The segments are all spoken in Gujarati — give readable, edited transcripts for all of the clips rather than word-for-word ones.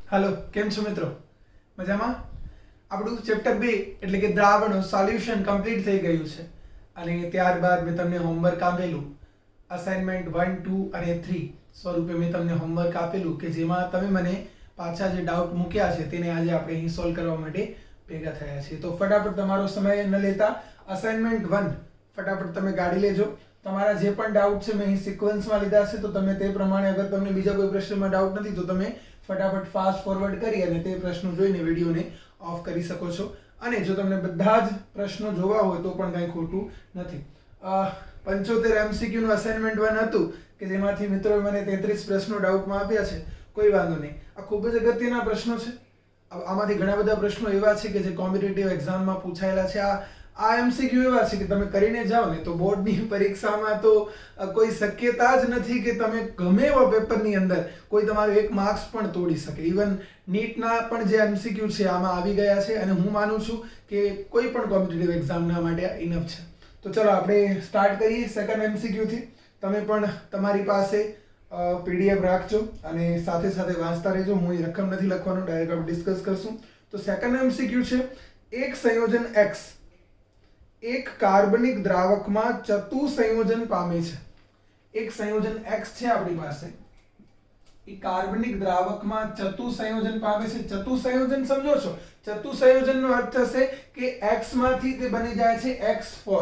हेलो केम छो मित्रों मजामा આપણું ચેપ્ટર 2 એટલે કે દ્રાવણો સોલ્યુશન કમ્પ્લીટ થઈ ગયું છે અને ત્યારબાદ મેં તમને હોમવર્ક આપેલું અસાઇનમેન્ટ 1 2 અને 3 સ્વરૂપે મેં તમને હોમવર્ક આપેલું કે જેમાં તમે મને પાછા જે ડાઉટ મૂક્યા છે તેને આજે આપણે અહીં સોલ્વ કરવા માટે ભેગા થયા છીએ તો ફટાફટ તમારો સમય ન લેતા અસાઇનમેન્ટ 1 ફટાફટ તમે ગાડી લેજો તમારા જે પણ ડાઉટ છે મેં અહીં સિક્વન્સમાં લીધા છે તો તમે તે પ્રમાણે અગર તમને બીજા કોઈ પ્રશ્નમાં ડાઉટ નથી તો તમે ફટાફટ ફાસ્ટ ફોરવર્ડ કરી અને તે પ્રશ્નો જોઈને વિડિયોને ઓફ કરી શકો છો અને જો તમને બધા જ પ્રશ્નો જોવા હોય તો પણ કંઈ ખોટું નથી 75 એમસીક્યુ નું અસાઇનમેન્ટ 1 હતું કે જેમાંથી મિત્રોએ મને 33 પ્રશ્નો ડાઉટમાં આપ્યા છે કોઈ વાંધો નહીં આ ખૂબ જ અગત્યના પ્રશ્નો છે આમાંથી ઘણા બધા પ્રશ્નો એવા છે કે જે કોમ્પિટિટિવ એક્ઝામમાં પૂછાયેલા છે આ એમસીક્યુ એવા છે કે તમે કરીને જાઓ ને તો બોર્ડની પરીક્ષામાં તો કોઈ શક્યતા જ નથી કે તમે ગમે એવા પેપરની અંદર કોઈ તમારો એક માર્ક્સ પણ તોડી શકે ઇવન નીટના પણ જે એમસીક્યુ છે આમાં આવી ગયા છે અને હું માનું છું કે કોઈ પણ કોમ્પિટિટિવ એક્ઝામના માટે ઇનફ છે તો ચલો આપણે સ્ટાર્ટ કરીએ સેકન્ડ એમસીક્યુ થી તમે પણ તમારી પાસે પીડીએફ રાખજો અને સાથે સાથે વાંચતા રહેજો હું એ રકમ નથી લખવાનો ડાયરેક્ટ આપણે ડિસ્કસ કરશું તો સેકન્ડ એમસીક્યુ છે એક સંયોજન X एक कार्बनिक द्रावक में चतु संयोजन पामे छे एक संयोजन X छे आपणी पासे एक कार्बनिक द्रावक में चतु संयोजन पामे छे चतु संयोजन समझो छो चतु संयोजन नो अर्थ थशे के X मांथी ते बनी जाय छे X4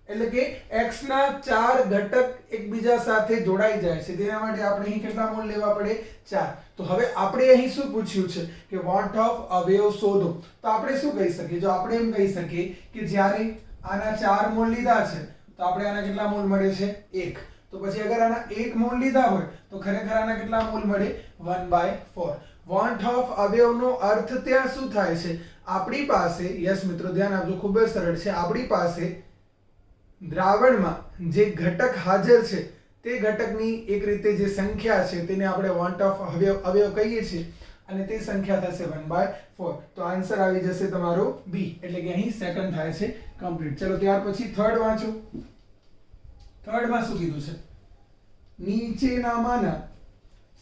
એટલે કે X ના ચાર ઘટક એકબીજા સાથે જોડાઈ જાય છે તેના માટે આપણે અહીં કેટલા મોલ લેવા પડે 4 તો હવે આપણે અહીં શું પૂછ્યું છે કે વોટ ઓફ અવયવ શોધો તો આપણે શું કહી શકીએ જો આપણે એમ કહી શકીએ કે જ્યારે આના 4 મોલ લીધા છે તો આપણે આના કેટલા મોલ મળે છે 1 તો પછી અગર આના 1 મોલ લીધા હોય તો ખરેખર આના કેટલા મોલ મળે 1/4 વોન્ટ ઓફ અવયવનો અર્થ ત્યાં શું થાય છે આપણી પાસે યસ મિત્રો ધ્યાન આપજો ખૂબ જ સરળ છે આપણી પાસે દ્રાવણમાં જે ઘટક હાજર છે તે ઘટકની એક રીતે જે સંખ્યા છે તેને આપણે વોન્ટ ઓફ અવયવ કહીએ છીએ અને તે સંખ્યા થશે 1/4 તો આન્સર આવી જશે તમારો બી એટલે કે અહીં સેકન્ડ થાય છે કમ્પ્લીટ ચલો ત્યાર પછી થર્ડ વાંચો થર્ડ માં શું કીધું છે નીચેનામાંના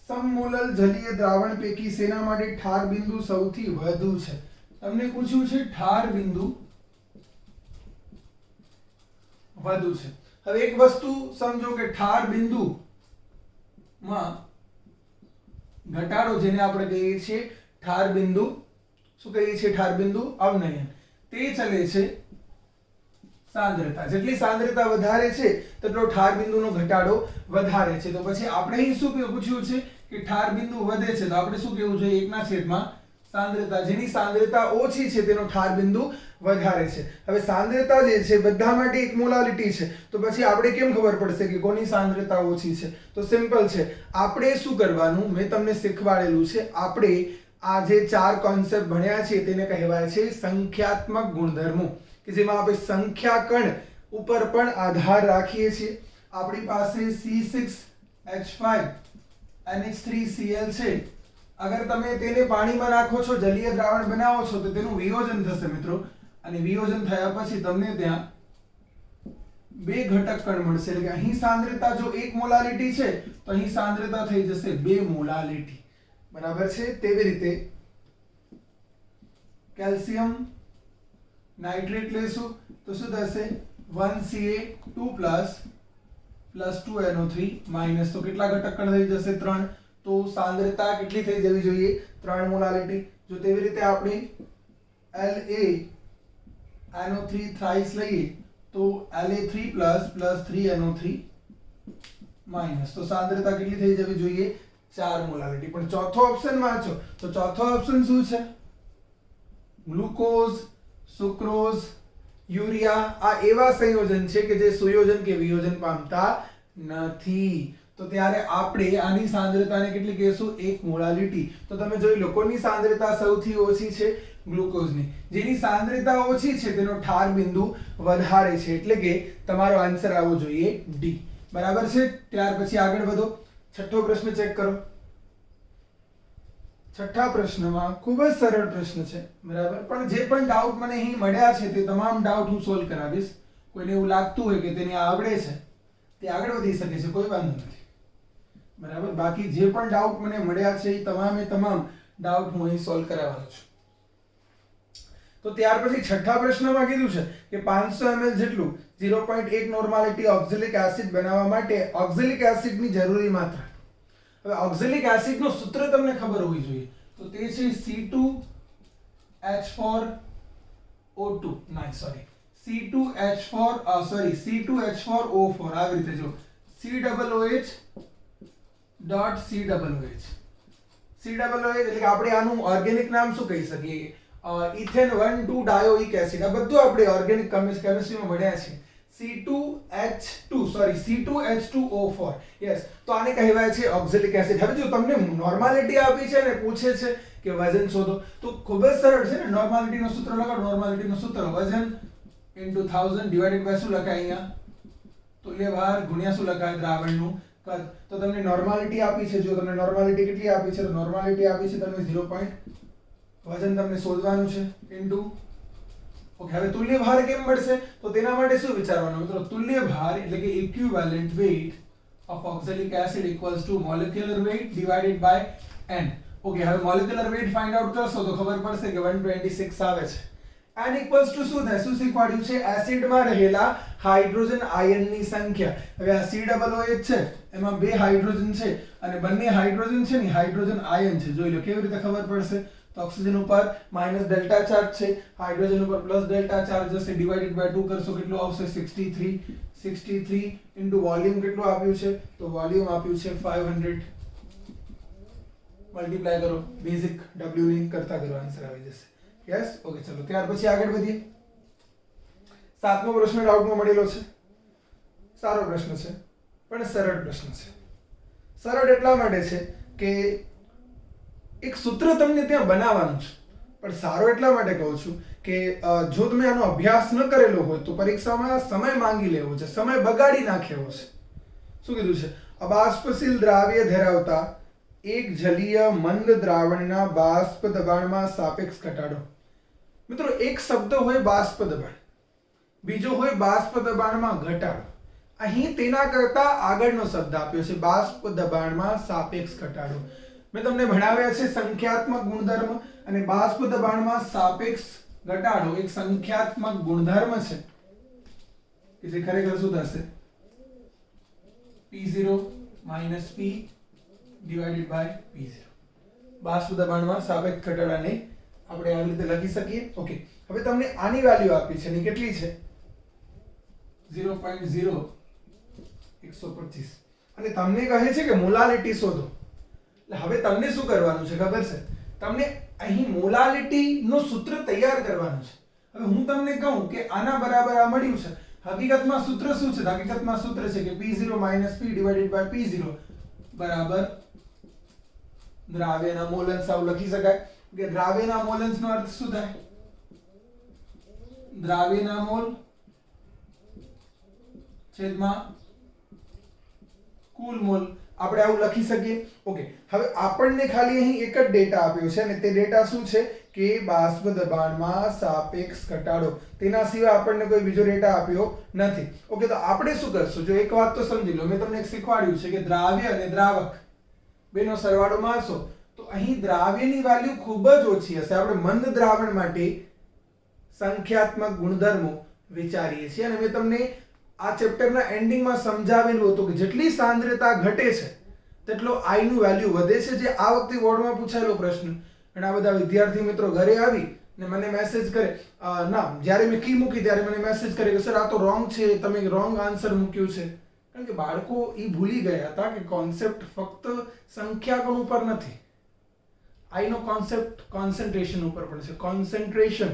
સમમૂલલ જલીય દ્રાવણ પૈકી શેના માટે ઠાર બિંદુ સૌથી વધુ છે તમને પૂછ્યું છે ઠાર બિંદુ વધુ છે હવે એક વસ્તુ સમજો કે ઠાર બિંદુ માં ઘટાડો જેને આપણે કહીએ છીએ ઠાર બિંદુ શું કહીએ છીએ ઠાર બિંદુ અવનયન તે ચલે છે સાંદ્રતા જેટલી સાંદ્રતા વધારે છે તેટલો ઠાર બિંદુનો ઘટાડો વધારે છે તો પછી આપણે અહીં શું પૂછ્યું છે કે ઠાર બિંદુ વધે છે તો આપણે શું કહેવું જોઈએ 1/છેદમાં સાંદ્રતા જેની સાંદ્રતા ઓછી છે તેનો ઠાર બિંદુ વધારે છે હવે સાંદ્રતા જે છે બધા માટે એક મોલાલિટી છે તો પછી આપણે કેમ ખબર પડશે કે કોની સાંદ્રતા ઓછી છે તો સિમ્પલ છે આપણે શું કરવાનું મેં તમને શીખવાડેલું છે આપણે આ જે ચાર કોન્સેપ્ટ ભણ્યા છે તેને કહેવાય છે સંખ્યાત્મક ગુણધર્મો કે જેમાં આપણે સંખ્યાકણ ઉપર પણ આધાર રાખીએ છીએ આપણી પાસે C6H5 NH3Cl છે अगर તમે તેને પાણીમાં નાખો છો જલીય દ્રાવણ બનાવો છો તો તેનું વિયોજન થશે મિત્રો અને વિયોજન થયા પછી તમને ત્યાં બે ઘટક કણ મળશે એટલે કે અહીં સાંદ્રતા જો 1 મોલાલિટી છે તો અહીં સાંદ્રતા થઈ જશે 2 મોલાલિટી બરાબર છે તેવી રીતે કેલ્શિયમ નાઇટ્રેટ લેશું તો શું થશે 1Ca2 + 2NO3 - તો કેટલા ઘટક કણ થઈ જશે 3 તો સાંદ્રતા કેટલી થઈ જવી જોઈએ 3 મોલાલિટી જો તેવી રીતે આપણે LaNO3 થ્રાઇસ લઈએ તો La3 + 3NO3 - તો સાંદ્રતા કેટલી થઈ જવી જોઈએ 4 મોલાલિટી પણ ચોથો ઓપ્શન વાંચો તો ચોથો ઓપ્શન શું છે ગ્લુકોઝ સુક્રોઝ યુરિયા આ એવા સંયોજન છે કે જે સુયોજન કે વિયોજન પામતા નથી તો ત્યારે આપણે આની સાંદ્રતાને કેટલી કહેશું 1 મોલાલિટી તો તમે જોઈ લો કોની સાંદ્રતા સૌથી ઓછી છે ગ્લુકોઝની જેની સાંદ્રતા ઓછી છે તેનો ઠાર બિંદુ વધારે છે એટલે કે તમારો આન્સર આવવો જોઈએ ડી બરાબર છે ત્યાર પછી આગળ વધો છઠ્ઠો પ્રશ્ન ચેક કરો છઠ્ઠા પ્રશ્નમાં ખૂબ જ સરળ પ્રશ્ન છે બરાબર પણ જે પણ ડાઉટ મને અહીં મળ્યા છે તે તમામ ડાઉટ હું સોલ્વ કરાવીશ કોઈને એવું લાગતું હોય કે તેને આવડે છે તે આગળ વધી શકે છે કોઈ વાંધો નથી બરાબર બાકી જે પણ ડાઉટ મને મળ્યા છે એ તમામે તમામ ડાઉટ હું અહીં સોલ્વ કરાવવાનો છું. તો ત્યાર પછી છઠ્ઠા પ્રશ્નમાં કીધું છે કે 500 ml જેટલું 0.1 નોર્માલિટી ઓક્ઝેલિક એસિડ બનાવવા માટે ઓક્ઝેલિક એસિડની જરૂરી માત્રા. હવે ઓક્ઝેલિક એસિડનું સૂત્ર તમને ખબર હોવી જોઈએ. તો તે છે C2H4O2 ના સોરી C2H4O4 આવી રીતે જો COOH એટલે કે આપણે આનું ઓર્ગેનિક નામ શું કહી શકીએ? Ethane 1,2 dioic acid. આ બધું આપણે ઓર્ગેનિક કેમિસ્ટ્રીમાં ભણ્યા છે. C2H2O4 yes. તો આને કહેવાય છે ઓક્ઝેલિક એસિડ. હવે જો તમને નોર્માલિટી આપી છે ને પૂછે છે કે વજન શોધો તો ખૂબ જ સરળ છે ને. નોર્માલિટીનું સૂત્ર લગાડો. નોર્માલિટીનું સૂત્ર વજન into 1000 divided by શું લખાય અહીંયા? તુલ્યભાર ગુણ્યા શું લખાય? દ્રાવણનું કદ. તો તમને નોર્માલિટી આપી છે. જો તમને નોર્માલિટી કેટલી આપી છે? તો નોર્માલિટી આપી છે તમને 0. વજન તમને શોધવાનું છે ઇન્ટુ. ઓકે, હવે તુલ્ય ભાર કેમ મળશે? તો તેના માટે શું વિચારવાનું મિત્રો? તુલ્ય ભાર એટલે કે equivalent weight of oxalic acid equals to molecular weight divided by n. Okay, હવે મોલેક્યુલર વેઇટ ફાઇન્ડ આઉટ કરશો તો ખબર પડશે કે 126 આવે છે. n ઇક્વલ્સ ટુ શું થાય? શું શીખવાડ્યું છે? એસિડમાં રહેલા હાઇડ્રોજન આયનની સંખ્યા. હવે આ COOH છે, એમાં બે હાઇડ્રોજન છે અને બંને હાઇડ્રોજન છે ને હાઇડ્રોજન આયન છે. જોઈ લો કેવી રીતે ખબર પડશે. તો ઓક્સિજન ઉપર માઈનસ ડેલ્ટા ચાર્જ છે, હાઇડ્રોજન ઉપર પ્લસ ડેલ્ટા ચાર્જ હશે. ડિવાઇડેડ બાય 2 કરશો કેટલું આવશે? 63 ઇન્ટુ વોલ્યુમ કેટલું આપ્યું છે? તો વોલ્યુમ આપ્યું છે 500. મલ્ટીપ્લાય કરો, બેઝિક W ની કરતા કરો, આન્સર આવી જશે. યસ. ઓકે, ચલો ત્યાર પછી આગળ વધીએ. સાતમો પ્રશ્ન ડાઉટમાં મળેલો છે. સારો પ્રશ્ન છે પણ સરળ પ્રશ્ન છે. સરળ એટલા માટે છે કે એક સૂત્ર તમને ત્યાં બનાવવાનું છે, પણ સારો એટલા માટે કહું છું કે જો તમે આનો અભ્યાસ ન કરેલો હોય તો પરીક્ષામાં સમય માંગી લેવો છે, સમય બગાડી નાખ્યો છે. શું કીધું છે? અબાષ્પશીલ દ્રાવ્ય ધરાવતા એક જલીય મંદ દ્રાવણના બાષ્પ દબાણમાં સાપેક્ષ ઘટાડો. મિત્રો એક શબ્દ હોય બાષ્પ દબાણ, બીજો હોય બાષ્પ દબાણમાં ઘટાડો. અહીં તેના કરતા આગળનો શબ્દ આપ્યો છે બાષ્પ દબાણમાં સાપેક્ષ ઘટાડો. મેં તમને ભણાવ્યા છે સંખ્યાત્મક ગુણધર્મ અને બાષ્પ દબાણમાં સાપેક્ષ ઘટાડો એક સંખ્યાત્મક ગુણધર્મ છે કે જે ખરેખર શું થશે? P0 - P divided by P0. બાષ્પ દબાણમાં સાપેક્ષ ઘટાડાને આપણે આવી રીતે લખી શકીએ. ઓકે, હવે તમને આની વેલ્યુ આપી છે, ની કેટલી છે? 0.0125 અને તમને કહે છે કે મોલાલિટી શોધો. એટલે હવે તમને શું કરવાનું છે ખબર છે? તમને અહીં મોલાલિટી નું સૂત્ર તૈયાર કરવાનું છે. હવે હું તમને કહું કે આના બરાબર આ મળ્યું છે, હકીકતમાં સૂત્ર શું છે? હકીકતમાં સૂત્ર છે કે P0 - P divided by P0 બરાબર દ્રાવ્યના મોલન્સ. આવું લખી શકાય કે દ્રાવ્યના મોલન્સ નો અર્થ શું થાય? દ્રાવ્યના મોલ છેદમાં કુલ મોલ. આપણે આવું લખી શકીએ. ઓકે, હવે આપણને ખાલી અહીં એક જ ડેટા આપ્યો છે અને તે ડેટા શું છે કે બાષ્પ દબાણમાં સાપેક્ષ ઘટાડો. તેના સિવાય આપણને કોઈ બીજો ડેટા આપ્યો નથી. ઓકે, તો આપણે શું કરશું? જો એક વાત તો સમજી લો, મેં તમને એક શીખવાડ્યું છે કે દ્રાવ્ય અને દ્રાવક બેનો સરવાળો મારશો તો અહીં દ્રાવ્યની વેલ્યુ ખૂબ જ ઓછી હશે. આપણે મંદ દ્રાવણ માટે સંખ્યાત્મક ગુણધર્મો વિચારીએ છીએ અને મેં તમને આ ચેપ્ટરના એન્ડિંગમાં સમજાવેલું હતું કે જેટલી સાંદ્રતા ઘટે છે તેટલો I નું વેલ્યુ વધે છે, જે આ વખતે બોર્ડમાં પૂછાયેલો પ્રશ્ન. ઘણા બધા વિદ્યાર્થી મિત્રો ઘરે આવી ને મને મેસેજ કરે, ના જ્યારે મેં કી મૂકી ત્યારે મને મેસેજ કરે કે સર આ તો રોંગ છે, તમે રોંગ આન્સર મૂક્યું છે. કારણ કે બાળકો એ ભૂલી ગયા હતા કે કોન્સેપ્ટ ફક્ત સંખ્યાગુણ ઉપર નથી, I નો કોન્સેપ્ટ કોન્સન્ટ્રેશન ઉપર પણ છે. કોન્સન્ટ્રેશન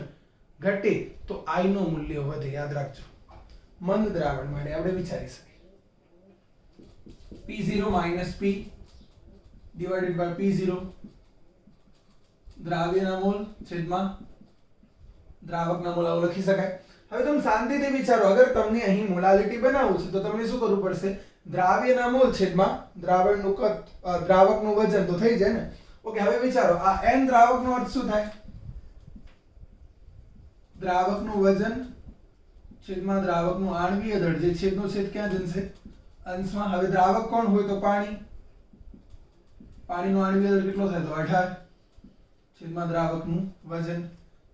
ઘટે તો I નું મૂલ્ય વધે. યાદ રાખજો. મંદ દ્રાવણ માટે આપણે વિચારી શકીએ P0 - P divided by P0 દ્રાવ્યના મોલ છેદમાં દ્રાવકના મોલ આવું લખી શકાય. હવે તમે શાંતિથી વિચારો, અગર તમને અહીં મોલાલિટી બનાવવું છે તો તમને શું કરવું પડશે? દ્રાવ્યના મોલ છેદમાં દ્રાવણનું કદ, દ્રાવકનું વજન તો થઈ જાય ને. ઓકે, હવે વિચારો આ n દ્રાવકનો અર્થ શું થાય? દ્રાવકનું વજન છેદમાં દ્રાવકનું આણ્વીય દળ, જે છેદનો છેદ ક્યાં જશે? અંશમાં. હવે દ્રાવક કોણ હોય? તો પાણી. પાણીનો આણ્વીય દળ કેટલો થાય? તો 18. છેદમાં દ્રાવકનું વજન.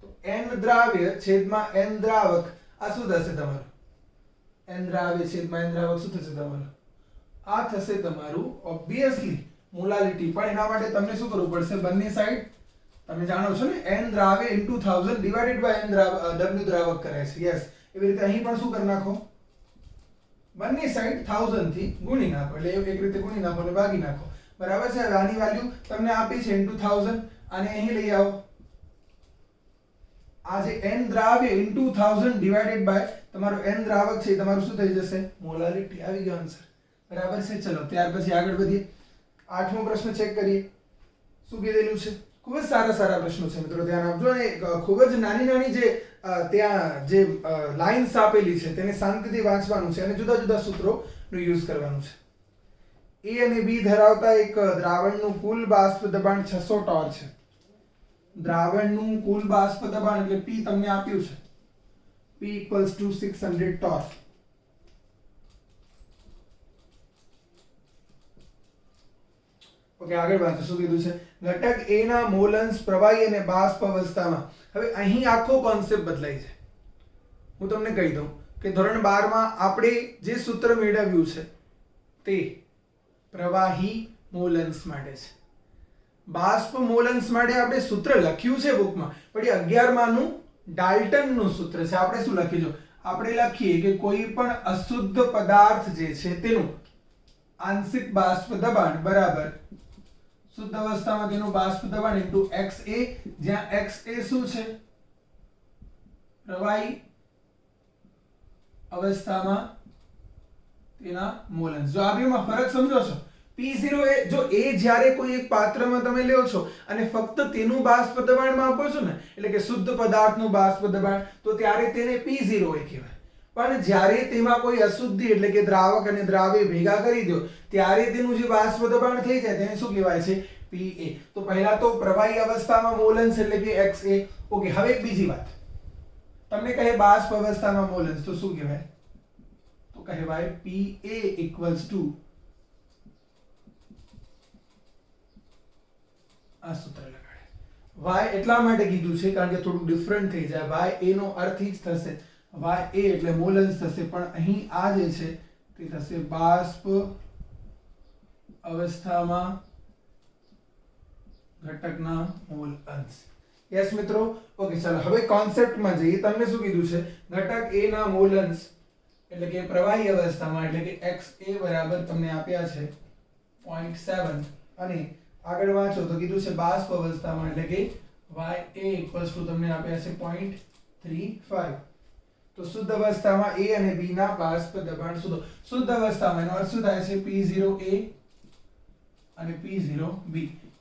તો n દ્રાવ્ય છેદમાં n દ્રાવક આ શું થશે તમારું? n દ્રાવ્ય છેદમાં n દ્રાવક શું થશે તમારું? આ થશે તમારું ઓબ્વિયસલી મોલાલિટી. પણ એના માટે તમને શું કરવું પડશે? બંને સાઈડ તમે જાણો છો ને n દ્રાવ્ય * 1000 ડિવાઇડેડ બાય n w દ્રાવક કરે છે. યસ, એવી રીતે અહીં પણ શું કરી નાખો? બંને સાઈડ 1000 થી ગુણી નાખો. એટલે એક રીતે ગુણી નાખો અને ભાગી નાખો. બરાબર છે? હવે આની વેલ્યુ તમને આપી છે * 1000. આને અહીં લઈ આવો. આ જે n દ્રાવ્ય * 1000 ડિવાઇડેડ બાય તમારો n દ્રાવક છે તમારું શું થઈ જશે? મોલાલિટી. આવી ગયો આન્સર. બરાબર છે? ચલો ત્યાર પછી આગળ વધીએ. 8મો પ્રશ્ન ચેક કરીએ શું કીધેલું છે. ખૂબ જ સારા પ્રશ્નો છે મિત્રો, ધ્યાન આપજો. અને ખૂબ જ નાની જે ત્યાં જે લાઇન્સ આપેલી છે તેને શાંતિથી વાંચવાનું છે અને જુદા જુદા સૂત્રોનો યુઝ કરવાનું છે. A અને B ધરાવતા એક દ્રાવણનું કુલ બાષ્પ દબાણ 600 ટોર છે. દ્રાવણનું કુલ બાષ્પ દબાણ એટલે P તમને આપ્યું છે. P = 600 ટોર. ઓકે, આગળ વાંચો શું કીધું છે. ઘટક A ના મોલ અંશ પ્રવાહી અને બાષ્પ અવસ્થામાં. હવે અહીં આખો કોન્સેપ્ટ બદલાય છે. હું તમને કહી દઉં કે ધોરણ 12 માં આપણે જે સૂત્ર મેળવ્યું છે તે પ્રવાહી મોલ અંશ માટે છે. બાષ્પ મોલ અંશ માટે આપણે સૂત્ર લખ્યું છે બુકમાં, પણ એ 11 માનું ડાલ્ટનનું સૂત્ર છે. આપણે શું લખીશું? આપણે લખીએ કે કોઈ પણ અશુદ્ધ પદાર્થ જે છે તેનું આંશિક બાષ્પ દબાણ બરાબર શુદ્ધ અવસ્થામાં તેનું બાષ્પ દબાણ ઇન્ટુ XA, જ્યાં XA શું છે? પ્રવાહી અવસ્થામાં તેના મોલ અંશ. જો આ બેમાં ફરક સમજો છો, P0 એ જો A જ્યારે કોઈ એક પાત્રમાં તમે લ્યો છો અને ફક્ત તેનું બાષ્પ દબાણ માપો છો ને, એટલે કે શુદ્ધ પદાર્થનું બાષ્પ દબાણ, તો ત્યારે તેને P0 કહેવાય. પણ જ્યારે તેમાં કોઈ અશુદ્ધિ એટલે કે દ્રાવક અને દ્રાવ્ય ભેગા કરી દો ત્યારે તેનું જે બાષ્પ દબાણ થઈ જાય તેને શું કહેવાય છે? PA. તો પહેલા તો પ્રવાહી અવસ્થામાં મોલ અંશ એટલે કે XA. ઓકે, હવે એક બીજી વાત. તમને કહે બાષ્પ અવસ્થામાં મોલ અંશ તો શું કહેવાય? તો કહેવાય PA = આ સૂત્ર લગાડે. y એટલા માટે કીધું છે કારણ કે થોડું ડિફરન્ટ થઈ જાય. y a નો અર્થ જ થશે YA એટલે મોલ અંશ થશે, પણ અહીં આ જે છે તે થશે બાષ્પ અવસ્થામાં ઘટકના મોલ અંશ. યસ મિત્રો. ઓકે, ચાલો હવે કોન્સેપ્ટમાં જઈએ. તમને શું કીધું છે? ઘટક A ના મોલ અંશ એટલે કે પ્રવાહી અવસ્થામાં એટલે કે XA બરાબર તમને આપ્યા છે 0.7 અને આગળ વાંચો તો કીધું છે બાષ્પ અવસ્થામાં એટલે કે YA = તમને આપ્યા છે 0.35. તો શુદ્ધ અવસ્થામાં A અને B ના બાષ્પ દબાણ શોધો. શુદ્ધ અવસ્થામાં એનો અર્થ શું થાય છે? P0A અને P0B.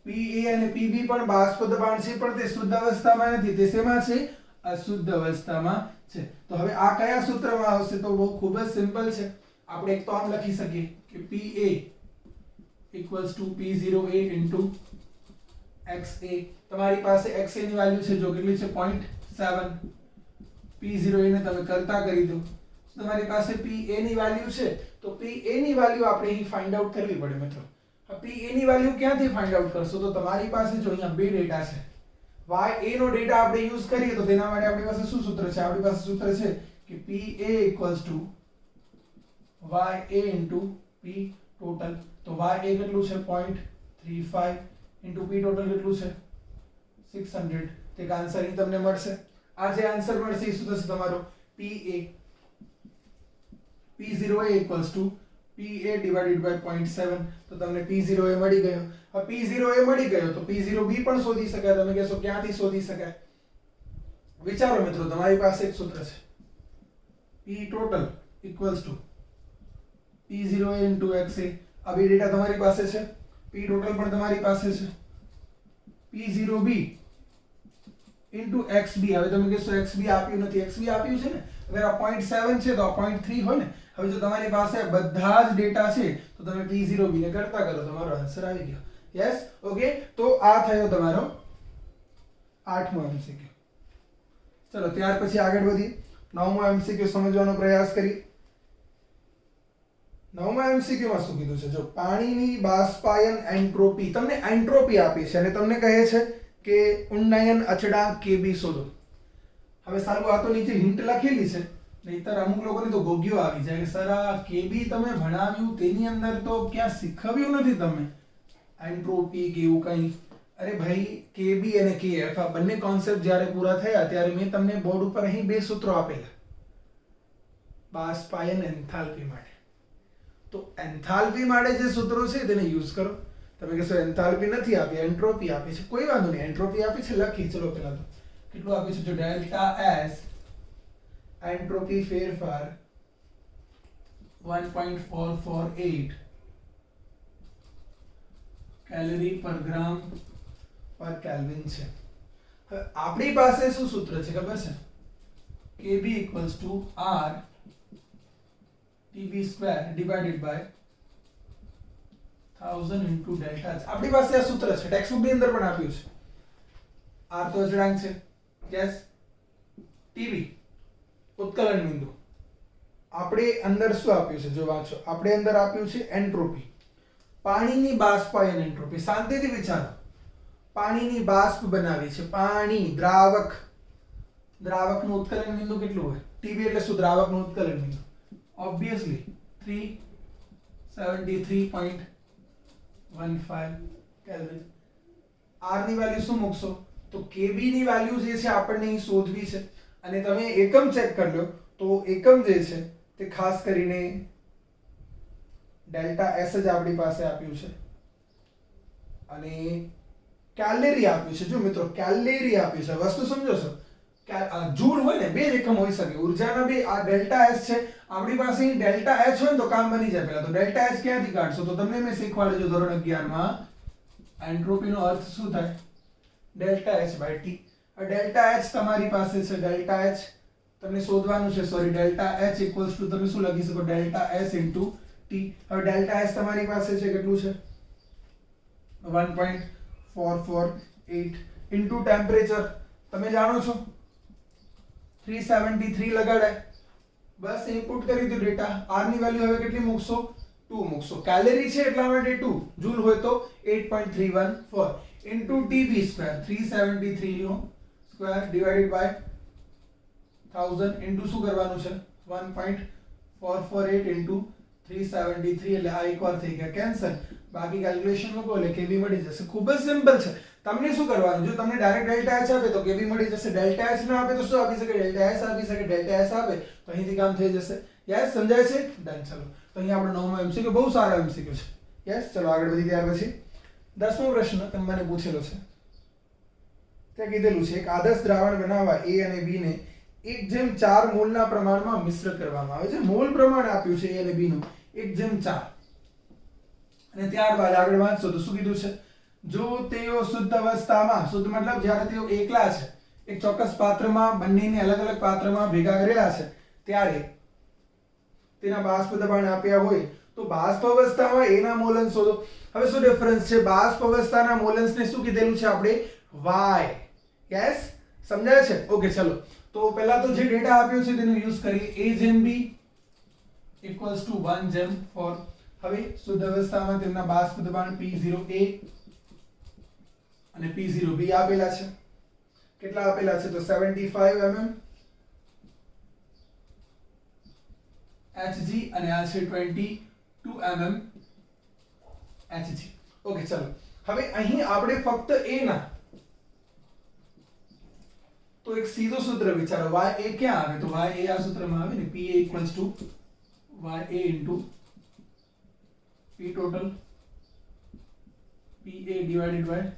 PA અને PB પણ બાષ્પ દબાણ છે, પણ તે શુદ્ધ અવસ્થામાં નથી. તે શેમાં છે? અશુદ્ધ અવસ્થામાં છે. તો હવે આ કયા સૂત્રમાં આવશે? તો બહુ ખૂબ જ સિમ્પલ છે. આપણે એક તો આમ લખી શકીએ કે PA = P0A * XA. તમારી પાસે XA ની વેલ્યુ છે જો કેટલી છે? 0.7. P0A ને તમે કરતા કરી દો. તમારી પાસે PA ની વેલ્યુ છે, તો PA ની વેલ્યુ આપણે અહીં ફાઇન્ડ આઉટ કરવી પડે મિત્રો. PA ની વેલ્યુ ક્યાંથી ફાઇન્ડ આઉટ કરશો? તો તમારી પાસે જો અહીંયા બે ડેટા છે. YA નો ડેટા આપણે યુઝ કરીએ તો તેના માટે આપણી પાસે શું સૂત્ર છે? આપણી પાસે સૂત્ર છે કે PA = YA * P total. તો YA કેટલું છે? 0.35 * P total કેટલું છે? 600. તે આન્સર અહીં તમને મળશે. આ જે આન્સર મળશે એ શું થશે તમારો? P0A = PA / 0.7. તો તમને P0A મળી ગયો. હવે P0A મળી ગયો તો P0B પણ શોધી શકાય. તમે કહેશો ક્યાંથી શોધી શકાય? વિચારો મિત્રો, તમારી પાસે એક સૂત્ર છે P total = P0A * XA. આ બે ડેટા તમારી પાસે છે. P total પણ તમારી પાસે છે. P0B * XB. હવે તમે કહેશો XB આપ્યું નથી. XB આપ્યું છે ને. અગર આ 0.7 છે તો આ 0.3 હોય ને. હવે જો તમારી પાસે બધા જ ડેટા છે તો તમે P0B ને કરતા કરો, તમારો આન્સર આવી ગયો. યસ. ઓકે, તો આ થયો તમારો 8મો MCQ. ચલો ત્યાર પછી આગળ વધીએ. 9મો MCQ સમજવાનો પ્રયાસ કરીએ. 9મા MCQ માં શું કીધું છે? જો પાણીની બાષ્પાયન એન્ટ્રોપી, તમને એન્ટ્રોપી આપી છે અને તમને કહે છે કે ઉન્નયન અચળાંક KB શોધો. હવે સારું આ તો નીચે હિન્ટ લખેલી છે, નહીતર અમુક લોકોને તો ગોગ્યો આવી જાય કે સર આ KB તમે ભણાવ્યું તેની અંદર તો ક્યાં શીખવ્યું નથી તમે એન્ટ્રોપી કે એવું કંઈ. અરે ભાઈ KB અને KF આ બંને કોન્સેપ્ટ જ્યારે પૂરા થયા ત્યારે મેં તમને બોર્ડ ઉપર અહીં બે સૂત્રો આપેલા બાષ્પાયન એન્થાલ્પી માટે. તો એન્થાલ્પી માટે જે સૂત્રો છે તેને યુઝ કરો. તમે કહેશો એન્થાલ્પી નથી આપી, એન્ટ્રોપી આપી છે, કોઈ વાંધો નહીં, એન્ટ્રોપી આપી છે લખી. ચલો પહેલા તો કેટલું આપ્યું છે, જો ડેલ્ટા S એન્ટ્રોપી ફેરફાર 1.448 કેલરી પર ગ્રામ પર કેલ્વિન છે. હવે આપણી પાસે શું સૂત્ર છે ખબર છે, KB R TB² divided by 1000 into delta H. આપણી પાસે આ સૂત્ર છે, ટેક્સ્ટ બુક ની અંદર પણ આપ્યું છે. R તો અચળાંક છે, યસ. TB ઉત્કલન બિંદુ. આપણે અંદર શું આપ્યું છે જો વાંચો, આપણે અંદર આપ્યું છે એન્ટ્રોપી, પાણીની બાષ્પાયન એન્ટ્રોપી. શાંતિથી વિચારો, પાણીની બાષ્પ બનાવી છે, પાણી દ્રાવક, દ્રાવકનું ઉત્કલન બિંદુ કેટલું હોય, TB એટલે શું, દ્રાવકનું ઉત્કલન બિંદુ, ઓબ્વિયસલી 373.15 કેલ્વિન. R ની વેલ્યુ શું મૂકશો, તો KB ની વેલ્યુ જે છે આપણને અહીં શોધવી છે, અને તમે એકમ ચેક કરી લો તો એકમ જે છે તે ખાસ કરીને ડેલ્ટા S જ આપણી પાસે આપ્યું છે, અને કેલરી આપ્યું છે. જો મિત્રો કેલરી આપ્યું છે, વસ્તુ સમજો છો, જૂલ હોય ને બે જ એકમ હોઈ શકે, ઉર્જાના બે. આ ડેલ્ટા S છે આપણી પાસે, અહીં ડેલ્ટા H હોય ને તો કામ બની જાય. પહેલા તો ડેલ્ટા H ક્યાંથી કાઢશો, તો તમને મેં શીખવાડ્યું છે ધોરણ 11 માં એન્ટ્રોપી નો અર્થ શું થાય, delta H by T. Delta H તમારી પાસે છે, ડેલ્ટા H તમને શોધવાનું છે, sorry delta H equals to તમે શું લખી શકો, ડેલ્ટા S ઇન્ટુ T. હવે ડેલ્ટા S તમારી પાસે છે કેટલું છે, 1.448 ઇન્ટુ ટેમ્પરેચર તમે જાણો છો 373 લગાડાય, બસ ઇનપુટ કરી દીધું ડેટા. R ની વેલ્યુ હવે કેટલી મૂકશો, 2 મૂકશો. કેલરી છે એટલા માટે 2, જૂલ હોય તો 8.314 ઇન્ટુ TB સ્ક્વેર 373 નો સ્ક્વેર ડિવાઇડેડ બાય 1000 ઇન્ટુ શું કરવાનું છે, 1.448 ઇન્ટુ 373 એટલે આ એકવાર થઈ ગયા કેન્સલ. બાકી કેલ્ક્યુલેશન મૂકો એટલે KB મળી જશે. ખૂબ જ સિમ્પલ છે. તમને શું કરવાનું, જો તમને ડાયરેક્ટ ડેલ્ટા H આપે તો KB મળી જશે, ડેલ્ટા H ના આપે તો શું આપી શકે, ડેલ્ટા S આપી શકે, ડેલ્ટા S આપે તો અહીંથી કામ થઈ જશે. યસ, સમજાય છે, ડન. ચલો તો અહીંયા આપણો નવમો MCQ બહુ સારો MCQ છે. યસ, ચલો આગળ વધી. ત્યાર પછી 10મો પ્રશ્ન તમે મને પૂછેલો છે. ત્યાં કીધેલું છે એક આદર્શ દ્રાવણ બનાવવા A અને B ને 1:4 મોલના પ્રમાણમાં મિશ્ર કરવામાં આવે છે. મોલ પ્રમાણ આપ્યું છે A અને B નું 1:4, અને ત્યારબાદ આગળ વાંચશો તો શું કીધું છે, જો તેઓ શુદ્ધ અવસ્થામાં, શુદ્ધ મતલબ જ્યારે તેઓ એકલા છે, એક ચોક્કસ પાત્રમાં, બંનેને અલગ અલગ પાત્રમાં ભેગા કરેલા છે, ત્યારે તેના બાષ્પ દબાણ આપ્યા હોય તો બાષ્પ અવસ્થામાં A ના મોલન શોધો. હવે શું ડિફરન્સ છે, બાષ્પ અવસ્થાના મોલન્સને શું કીધેલું છે આપણે, Y. યસ, સમજાય છે? ઓકે, ચલો તો પહેલા તો જે ડેટા આપ્યો છે તેનો યુઝ કરીએ. A/B equals to 1:4. હવે શુદ્ધ અવસ્થામાં તેમના બાષ્પ દબાણ P0A અને P0B આપેલા છે. કેટલા આપેલા છે, તો 75 mm Hg અને આ છે 22 mm Hg. ઓકે, ચલો હવે અહીં આપણે ફક્ત A ના તો એક સીધો સૂત્ર વિચારો, Ya ક્યાં આવે, તો Ya આ સૂત્રમાં આવે ને, Pa equals to Ya into P total Pa divided by.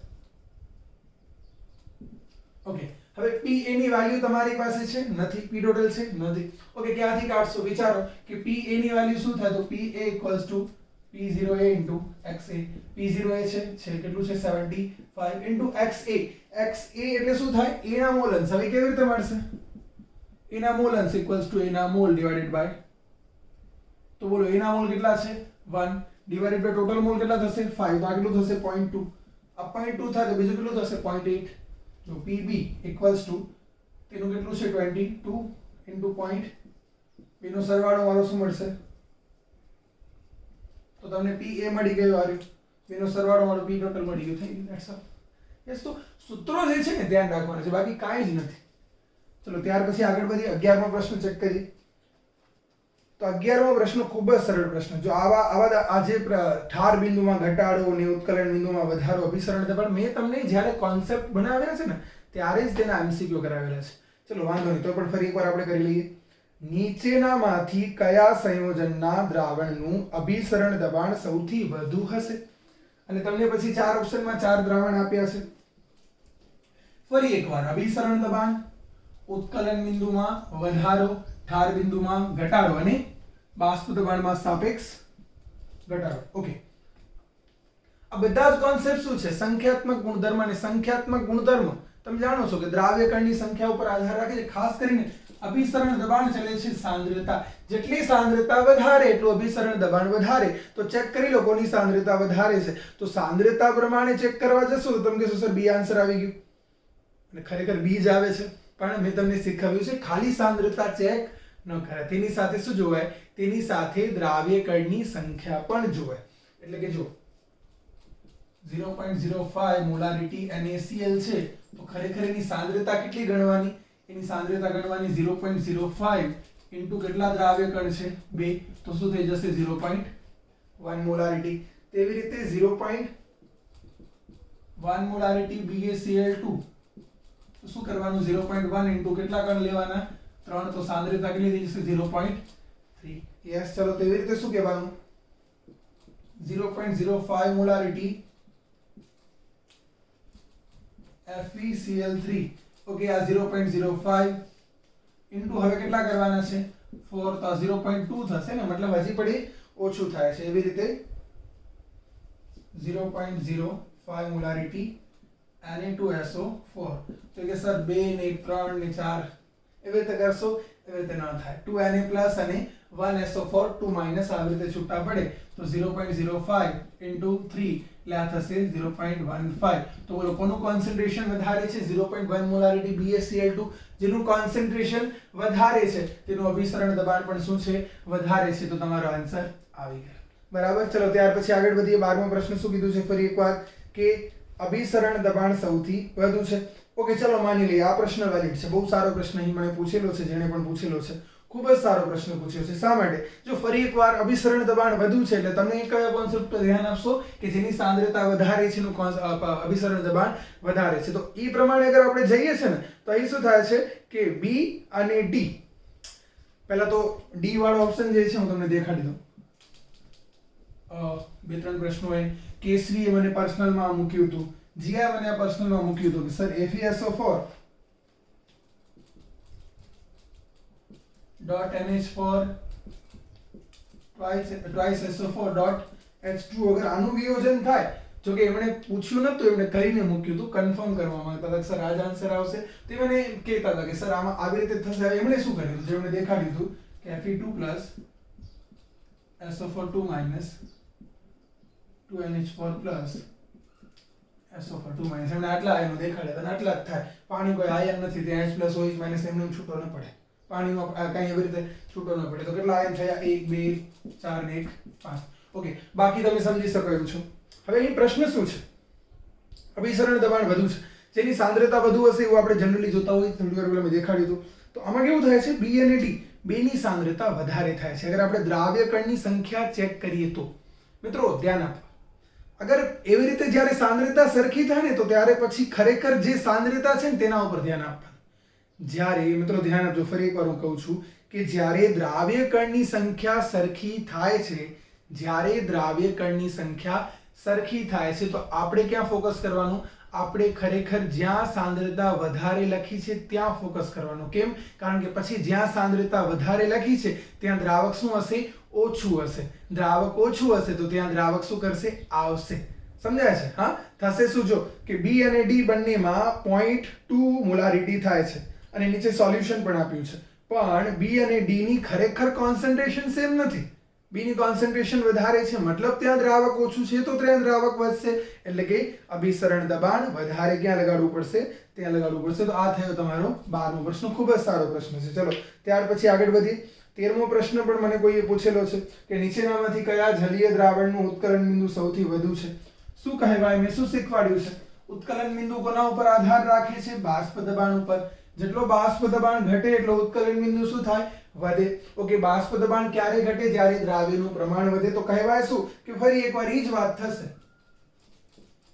Okay, હવે Pa ની વેલ્યુ તમારી પાસે છે નથી, P ટોટલ છે નથી. ઓકે, ક્યાંથી કાઢશો વિચારો કે Pa ની વેલ્યુ શું થાય, તો Pa equals two P0A into XA. P0A છે કેટલું છે, 75 ઇન્ટુ XA. XA એટલે શું થાય, A ના મોલન્સ. હવે કેવી રીતે મળશે, A ના મોલન્સ ઇક્વલ્સ ટુ A ના મોલ ડિવાઇડેડ બાય, તો બોલો A ના મોલ કેટલા છે, 1 ડિવાઇડેડ બાય ટોટલ મોલ કેટલા થશે, 5. તો આ કેટલું થશે, 0.2. આ 0.2 થાય તો બીજું કેટલું થશે, 0.8. જો PB ઇક્વલ્સ ટુ તેનું કેટલું છે, 22 ઇન્ટુ 0.2 નો સરવાળો મારો શું મળશે, તો તમને PA મળી ગયો, આર્યું બેનો સરવાળો મારો P ટોટલ મળી ગયો, થઈ ગયું. That's all. યસ, તો સૂત્રો જે છે ને ધ્યાન રાખવાના છે, બાકી કાંઈ જ નથી. ચલો ત્યાર પછી આગળ વધીએ. 11મો પ્રશ્ન ચેક કરીએ. તો 11મો પ્રશ્ન ખૂબ જ સરળ પ્રશ્ન. જો આવા આજે ઠાર બિંદુમાં ઘટાડો અને ઉત્કલન બિંદુમાં વધારો અભિસરણ દબાણ મેં તમને જ્યારે કોન્સેપ્ટ બનાવેલા છે ને ત્યારે જ તેના એમસીક્યુ કરાવેલા છે. ચલો વાંધો નહીં, તો પણ ફરી એકવાર આપણે કરી લઈએ. નીચેનામાંથી કયા સંયોજનના દ્રાવણનું અભિસરણ દબાણ સૌથી વધુ હશે? અને તમને પછી 4 ઓપ્શનમાં 4 દ્રાવણ આપ્યા છે. ફરી એકવાર, અભિસરણ દબાણ, ઉત્કલન બિંદુમાં વધારો, ઠાર બિંદુમાં ઘટાડો અને બાષ્પ દબાણમાં સાપેક્ષ ઘટાડો. ઓકે, આ બધા જ કોન્સેપ્ટ શું છે? સંખ્યાત્મક ગુણધર્મ. અને સંખ્યાત્મક ગુણધર્મ તમે જાણો છો કે દ્રાવ્ય કણની સંખ્યા ઉપર આધાર રાખે છે. ખાસ કરીને અભિસરણ દબાણ ચલે છે સાંદ્રતા. જેટલી સાંદ્રતા વધારે એટલું અભિસરણ દબાણ વધારે. તો ચેક કરી લો કોની સાંદ્રતા વધારે છે. તો સાંદ્રતા પ્રમાણે ચેક કરવા જશો તો તમે કહેશો સર બી આન્સર આવી ગયું, અને ખરેખર બી જ આવે છે. પણ મેં તમને શીખવ્યું છે ખાલી સાંદ્રતા ચેક ન કરે, તેની સાથે શું જોવાય? તેની સાથે દ્રાવ્ય કણની સંખ્યા પણ જોવાય. એટલે કે જો 0.05 મોલારિટી NaCl છે તો ખરેખર એની સાંદ્રતા કેટલી ગણવાની? એની સાંદ્રતા ગણવાની 0.05 ઇન્ટુ કેટલા દ્રાવ્ય કણ છે? 2. તો શું થઈ જશે? 0.1 મોલારિટી. તેવી રીતે 0.1 મોલારિટી BaCl2 તો શું કરવાનું? 0.1 ઇન્ટુ કેટલા કણ લેવાના? 3. તો સાંદ્રતા કેટલી થઈ જશે? 0.3. યસ, ચલો તેવી રીતે શું કહેવાનું? 0.05 મોલારિટી FeCl3. ઓકે, આ 0.05 ઇન્ટુ હવે કેટલા કરવાના છે? 4. તો 0.2 થશે ને, મતલબ હજી પણ એ ઓછું થાય છે. એવી રીતે 0.05 મોલારિટી Na2SO4. તો કે સર 2 ને 3 ને 4 એવી રીતે કરશો, એવી રીતે ન થાય. 2Na પ્લસ અને 1SO4 2 માઇનસ આવી રીતે છૂટા પડે તો 0.05 ઇન્ટુ 3 એટલે આ થશે 0.15. તો બોલો કોનું કોન્સન્ટ્રેશન વધારે છે? 0.1 મોલારિટી BaCl2 જેનું કોન્સન્ટ્રેશન વધારે છે તેનું અભિસરણ દબાણ પણ શું છે? વધારે છે. તો તમારો આન્સર આવી ગયો. બરાબર. ચલો ત્યાર પછી આગળ વધીએ. 12મો પ્રશ્ન શું કીધું છે? ફરી એકવાર કે અભિસરણ દબાણ સૌથી વધુ છે. ઓકે, ચલો માની લઈએ આ પ્રશ્ન વેલિડ છે. બહુ સારો પ્રશ્ન અહીં મને પૂછેલો છે, જેણે પણ પૂછેલો છે. ખૂબ જ સારો પ્રશ્ન પૂછ્યો છે. શા માટે? જો ફરી એકવાર અભિસરણ દબાણ વધુ છે એટલે તમે કયા કોન્સેપ્ટ પર ધ્યાન આપશો? કે જેની સાંદ્રતા વધારે છે એનું અભિસરણ દબાણ વધારે છે. તો એ પ્રમાણે અગર આપણે જઈએ છે ને તો અહીં શું થાય છે કે B અને D. પહેલા તો D વાળો ઓપ્શન જે છે હું તમને દેખાડી દઉં. 2-3 પ્રશ્નો એ કેસરી મને પર્સનલમાં મૂક્યું હતું, જીઆઈ મને પર્સનલમાં મૂક્યું હતું કે sir FeSO4 .NH4 twice SO4 .H2 અગર આનું વિયોજન થાય, જો કે એમણે પૂછ્યું નતું, એમણે કરીને મૂક્યું હતું, કન્ફર્મ કરવા માંગતા હતા સર આ જ આન્સર આવશે. તો મને કહેતા હતા કે સર આમાં આવી રીતે થશે. એમણે શું કર્યું? જે એમણે દેખાડ્યું હતું કે Fe2 SO4 2 2NH4 SO4 2 એમણે આટલા આયનો દેખાડ્યા હતા, આટલા જ થાય. પાણી કોઈ આયન નથી, ત્યાં H+ OH- એમને છૂટો ન પડે, પાણીમાં કઈ એવી રીતે છૂટો ન પડે. તો કેટલા આયન થયા? 1 2 4 ને 1 5. ઓકે, બાકી તમે સમજી શકો એમ છો. હવે અહીં પ્રશ્ન શું છે? અભિસરણ દબાણ વધુ છે, જેની સાંદ્રતા વધુ હશે એવું આપણે જનરલી જોતા હોય. થોડી વાર પહેલા મેં દેખાડ્યું હતું. તો આમાં કેવું થાય છે? B અને D બેની સાંદ્રતા વધારે થાય છે. અગર આપણે દ્રાવ્ય કણની સંખ્યા ચેક કરીએ તો મિત્રો ધ્યાન આપો. અગર એવી રીતે જ્યારે સાંદ્રતા સરખી થાય ને તો ત્યારે પછી ખરેખર જે સાંદ્રતા છે ને તેના ઉપર ધ્યાન આપવાનું. જ્યારે મિત્રો ધ્યાન આપજો, ફરી એકવાર હું કહું છું કે જ્યારે દ્રાવ્ય કણની સંખ્યા સરખી થાય છે, જ્યારે દ્રાવ્ય કણની સંખ્યા સરખી થાય છે તો આપણે ક્યાં ફોકસ કરવાનું? આપણે ખરેખર જ્યાં સાંદ્રતા વધારે લખી છે ત્યાં ફોકસ કરવાનું. કેમ? કારણ કે પછી જ્યાં સાંદ્રતા વધારે લખી છે ત્યાં દ્રાવક શું હશે? ઓછું હશે. દ્રાવક ઓછું હશે તો ત્યાં દ્રાવક શું કરશે? આવશે. સમજાય છે? હા, થશે શું? જો કે B અને D બંનેમાં 0.2 મોલારિટી થાય છે અને નીચે સોલ્યુશન પણ આપ્યું છે, પણ B અને D ની ખરેખર કોન્સન્ટ્રેશન સેમ નથી. B ની કોન્સન્ટ્રેશન વધારે છે મતલબ ત્યાં દ્રાવક ઓછું છે તો ત્યાં દ્રાવક વધશે. એટલે કે અભિસરણ દબાણ વધારે ક્યાં લગાડવું પડશે? ત્યાં લગાડવું પડશે. તો આ થયો તમારો 12મો પ્રશ્ન. ખૂબ જ સારો પ્રશ્ન છે. ચલો ત્યાર પછી આગળ વધીએ. 13મો પ્રશ્ન પણ મને કોઈએ પૂછેલો છે કે નીચેનામાંથી કયા જલીય દ્રાવણનું ઉત્કલન બિંદુ સૌથી વધુ છે? શું કહેવાય? મેં શું શીખવાડ્યું છે? ઉત્કલન બિંદુ કોના ઉપર આધાર રાખે છે? બાષ્પ દબાણ ઉપર. જેટલો બાષ્પ દબાણ ઘટે એટલો ઉત્કલન બિંદુ શું થાય? વધે. ઓકે, બાષ્પ દબાણ ક્યારે ઘટે? જ્યારે દ્રાવ્યનું પ્રમાણ વધે. તો કહેવાય શું કે ફરી એકવાર એ જ વાત થશે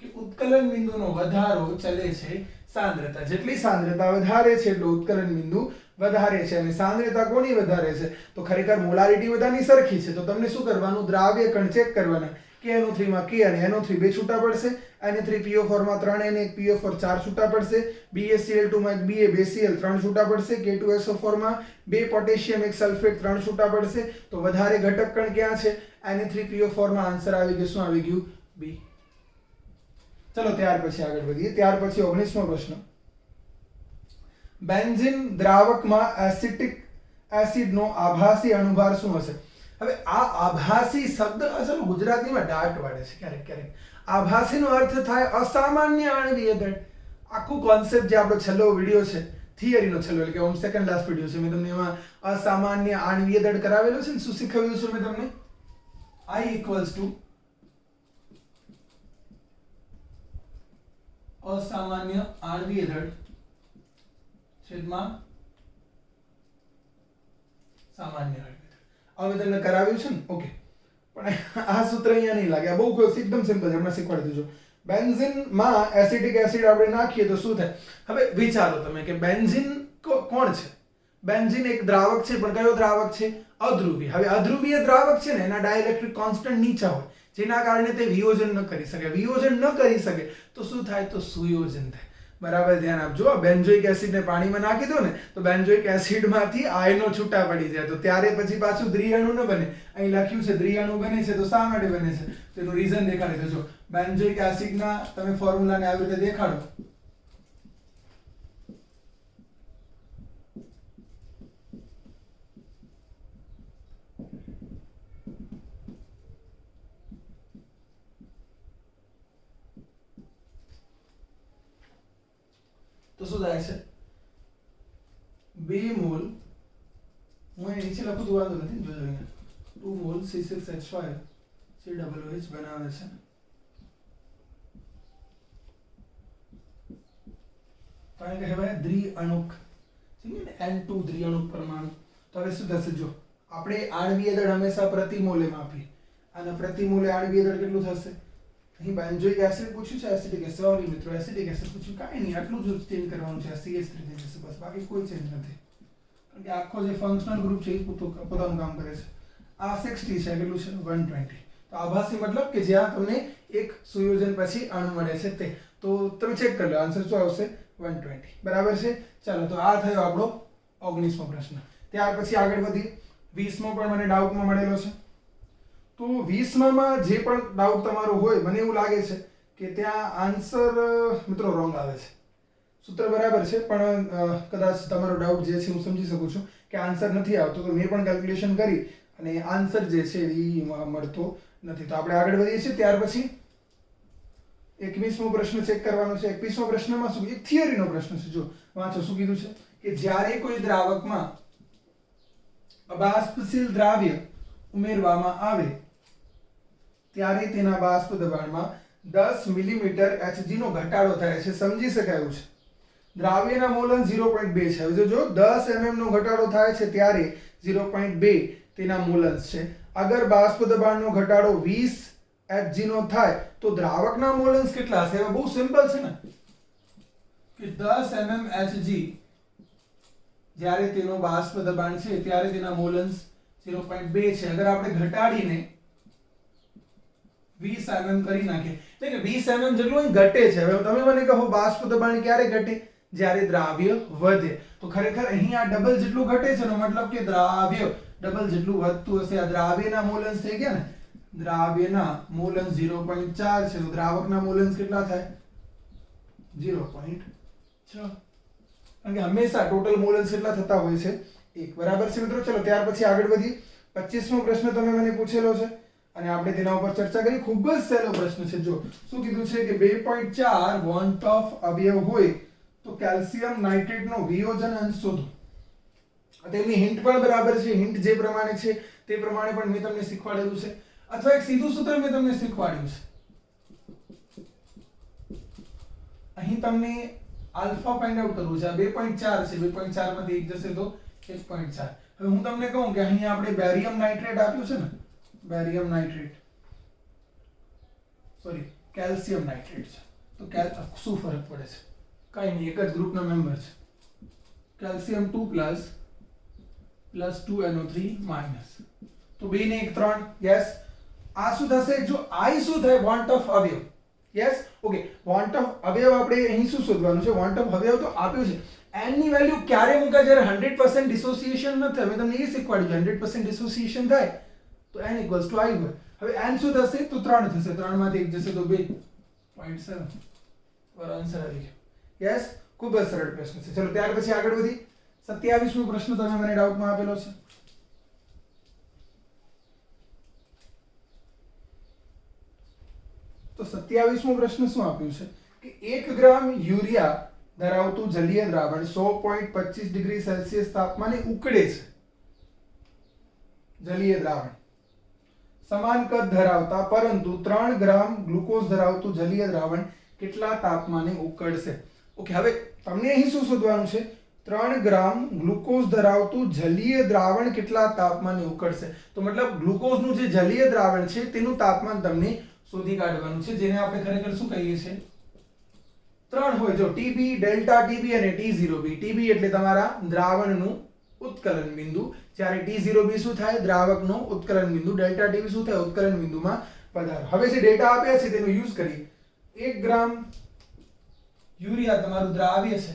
કે ઉત્કલન બિંદુનો વધારો ચલે છે સાંદ્રતા. જેટલી સાંદ્રતા વધારે છે એટલો ઉત્કલન બિંદુ વધારે છે. અને સાંદ્રતા કોની વધારે છે? તો ખરેખર મોલારિટી બધાની સરખી છે. તો તમને શું કરવાનું? દ્રાવ્ય કણ ચેક કરવાના. KNO3 માં K અને NO3 બે છૂટા પડશે. Na3PO4 માં 3 Na 1 PO4 4 છૂટા પડશે. BaCl2 માં 1 Ba 2 Cl 3 છૂટા પડશે. K2SO4 માં 2 પોટેશિયમ 1 સલ્ફેટ 3 છૂટા પડશે. તો વધારે ઘટક કણ ક્યાં છે? Na3PO4 માં આન્સર આવી ગયો. શું આવી ગયું? B. ચલો ત્યાર પછી આગળ વધીએ. ત્યાર પછી 19મો પ્રશ્ન. બેન્ઝીન દ્રાવકમાં એસિટિક એસિડનો આભાસી અણુભાર શું હશે? હવે આ આભાસી શબ્દ અસલ ગુજરાતીમાં દાટ વાળે છે ક્યારેક ક્યારેક. આભાસીનો અર્થ થાય અસામાન્ય આણ્વીય દળ. આખું કોન્સેપ્ટ જે આપણો છેલ્લો વિડિયો છે થિયરીનો છેલ્લો, એટલે કે સેકન્ડ લાસ્ટ વિડિયો છે, મેં તમને એમાં અસામાન્ય આણ્વીય દળ કરાવેલો છે ને. શું શીખવ્યું છે મેં તમને? I = અસામાન્ય આણ્વીય દળ છેદમાં સામાન્ય આણ્વીય દળ. હવે તમને કરાવ્યું છે ને. ઓકે, પણ આ સૂત્ર અહીંયા નહીં લાગે. આ બહુ એકદમ સિમ્પલ છે, હમણાં શીખવાડી દીધું. બેન્ઝીનમાં એસિટિક એસિડ આપણે નાખીએ તો શું થાય? હવે વિચારો તમે કે બેન્ઝીન કોણ છે? બેન્ઝીન એક દ્રાવક છે, પણ કયો દ્રાવક છે? અધ્રુવીય. હવે અધ્રુવીય દ્રાવક છે ને, એના ડાઇલેક્ટ્રિક કોન્સ્ટન્ટ નીચા હોય, જેના કારણે તે વિયોજન ન કરી શકે. વિયોજન ન કરી શકે તો શું થાય? તો સુયોજન થાય. બરાબર ધ્યાન આપજો. બેન્ઝોઇક એસિડને પાણીમાં નાખી દો ને તો બેન્ઝોઇક એસિડમાંથી આયનો છૂટા પડી જાય. તો ત્યારે પછી પાછું દ્વિઅણુ ન બને. અહીં લખ્યું છે દ્વિઅણુ બને છે, તો શા માટે બને છે? તેનું રીઝન દેખાડી દેજો. બેન્ઝોઇક એસિડના તમે ફોર્મ્યુલાને આવી રીતે દેખાડો. તો શું થાય છે? 2 મોલ, હું અહીં નીચે લખું તો વાંધો નથી, જોજો અહીંયા 2 મોલ C6H5 COOH બનાવે છે. કારણ કે કહેવાય દ્વિઅણુક, સમજ્યું ને? N2 દ્વિઅણુક પરમાણુ. તો હવે શું થશે? જો આપણે આણ્વીય દળ હંમેશા પ્રતિ મોલે માપીએ, અને પ્રતિ મોલે આણ્વીય દળ કેટલું થશે? અહીં બેન્ઝોઇક એસિડ પૂછ્યું છે, એસિટિક એસિડ, સોરી મિત્રો, એસિટિક એસિડ પૂછ્યું. કાંઈ નહીં, આટલું જ ચેન્જ કરવાનું છે. CH3 થઈ જશે બસ, બાકી કોઈ ચેન્જ નથી. કારણ કે આખો જે ફંક્શનલ ગ્રુપ છે એ પોતાનું કામ કરે છે. આ 60 છે, કેટલું છે? 120. તો આભાસી મતલબ કે જ્યાં તમને એક સુયોજન પછી અણુ મળે છે તે. તો તમે ચેક કરી લો, આન્સર શું આવશે? 120. બરાબર છે. ચાલો, તો આ થયો આપણો 19મો પ્રશ્ન. ત્યાર પછી આગળ વધી 20મો પણ મને ડાઉટમાં મળેલો છે. તો 20માં જે પણ ડાઉટ તમારો હોય, મને એવું લાગે છે કે ત્યાં આન્સર મિત્રો રોંગ આવે છે. સૂત્ર બરાબર છે, પણ કદાચ તમારો ડાઉટ જે છે હું સમજી શકું છું કે આન્સર નથી આવતો. તો મેં પણ કેલ્ક્યુલેશન કરી અને આન્સર જે છે એ મળતો નથી. તો આપણે આગળ વધીએ છીએ. ત્યાર પછી 21મો પ્રશ્ન ચેક કરવાનો છે. 21મો પ્રશ્નમાં શું? એક થિયરીનો પ્રશ્ન છે. જો વાંચો શું કીધું છે કે જ્યારે કોઈ દ્રાવકમાં અબાષ્પશીલ દ્રાવ્ય ઉમેરવામાં આવે ત્યારે તેના બાષ્પ દબાણમાં 10 મિલીમીટર Hg નો ઘટાડો થાય છે. સમજી શકાય એવું છે. દ્રાવ્યના મોલન 0.2 છે. હવે જો 10 mm નો ઘટાડો થાય છે ત્યારે 0.2 તેના મોલન્સ છે. અગર બાષ્પ દબાણનો ઘટાડો 20 Hg નો થાય તો દ્રાવકના મોલન્સ કેટલા હશે? હવે બહુ સિમ્પલ છે ને કે 10 mm Hg જ્યારે તેનો બાષ્પ દબાણ છે ત્યારે તેના મોલન્સ 0.2 છે. અગર આપણે ઘટાડીને 20 mm કરી નાખીએ, એટલે કે 20 mm જેટલું અહીં ઘટે છે. હવે તમે મને કહો બાષ્પ દબાણ ક્યારે ઘટે? જ્યારે દ્રાવ્ય વધે. તો ખરેખર અહીં આ ડબલ જેટલું ઘટે છે એનો મતલબ કે દ્રાવ્ય ડબલ જેટલું વધતું હશે. આ દ્રાવ્યના મોલન્સ થઈ ગયા ને, દ્રાવ્યના મોલન્સ 0.4 છે, તો દ્રાવકના મોલન્સ કેટલા થાય? 0.6. કારણ કે હંમેશા ટોટલ મોલન્સ કેટલા થતા હોય છે? 1. બરાબર છે મિત્રો. ચલો ત્યાર પછી આગળ વધી 25મો પ્રશ્ન તમે મને પૂછેલો છે અને આપણે તેના ઉપર ચર્ચા કરી. ખૂબ જ સહેલો પ્રશ્ન છે. જો શું કીધું છે કે 2.4 વોન્ટ ઓફ અવયવ હોય તો કેલ્શિયમ નાઇટ્રેટનો વિયોજન અંશ શોધો. તેમની હિન્ટ પણ બરાબર છે. હિન્ટ જે પ્રમાણે છે તે પ્રમાણે પણ મેં તમને શીખવાડેલું છે, અથવા એક સીધું સૂત્ર મેં તમને શીખવાડ્યું છે. અહીં તમને આલ્ફા ફાઇન્ડ આઉટ કરવું છે. આ 2.4 છે, 2.4 માંથી 1 જશે તો 1.4. હવે હું તમને કહું કે અહીંયા આપણે બેરિયમ નાઇટ્રેટ આપ્યું છે ને, barium nitrate, sorry calcium nitrate છે, તો શું ફરક પડે છે? કઈ નહીં, એક જ ગ્રુપના મેમ્બર છે. કેલ્શિયમ 2 પ્લસ 2NO3 માઇનસ, તો 2 ને 1 3. યસ. આ શું થશે? જો I શું થાય? વોન્ટ ઓફ અવયવ. યસ. ઓકે, વોન્ટ ઓફ અવયવ આપણે અહીં શું શોધવાનું છે? વોન્ટ ઓફ અવયવ તો આપ્યું છે. n ની વેલ્યુ ક્યારે મૂકાય? જ્યારે 100% ડિસોસિએશન ન થાય. મેં તમને એ શીખવાડ્યું છે 100% ડિસોસિએશન થાય તો n = I હોય. હવે n શું થશે? તો 3 થશે. 3 માંથી 1 જશે તો 2.7. બરાબર, આન્સર આવી ગયો. યસ. ખૂબ જ સરળ પ્રશ્ન છે. ચલો ત્યાર પછી આગળ વધી. 27મો પ્રશ્ન તમે મને ડાઉટમાં આપેલો છે. તો 27મો પ્રશ્ન શું આપ્યું છે કે 1 ગ્રામ યુરિયા ધરાવતું જલીય દ્રાવણ 100.25 ડિગ્રી સેલ્સિયસ તાપમાને ઉકળે છે. જલીય દ્રાવણ સમાન કદ ધરાવતા પરંતુ 3 ગ્રામ ગ્લુકોઝ ધરાવતું જલીય દ્રાવણ કેટલા તાપમાને ઉકળશે? ઓકે, હવે તમને અહીં શું શોધવાનું છે? 3 ગ્રામ ગ્લુકોઝ ધરાવતું જલીય દ્રાવણ કેટલા તાપમાને ઉકળશે. તો મતલબ ગ્લુકોઝનું જે જલીય દ્રાવણ છે તેનું તાપમાન તમને શોધી કાઢવાનું છે, જેને આપણે ખરેખર શું કહીએ છીએ? 3 હોય. જો TB, ડેલ્ટા TB અને T0B. TB એટલે તમારા દ્રાવણનું ઉત્કલન બિંદુ, જ્યારે T0B શું થાય? દ્રાવકનો ઉત્કલન બિંદુ. ડેલ્ટા TB શું થાય? ઉત્કલન બિંદુમાં પધારો. હવે જે ડેટા આપ્યા છે તેનો યુઝ કરી 1 ગ્રામ યુરિયા તમારું દ્રાવ્ય છે.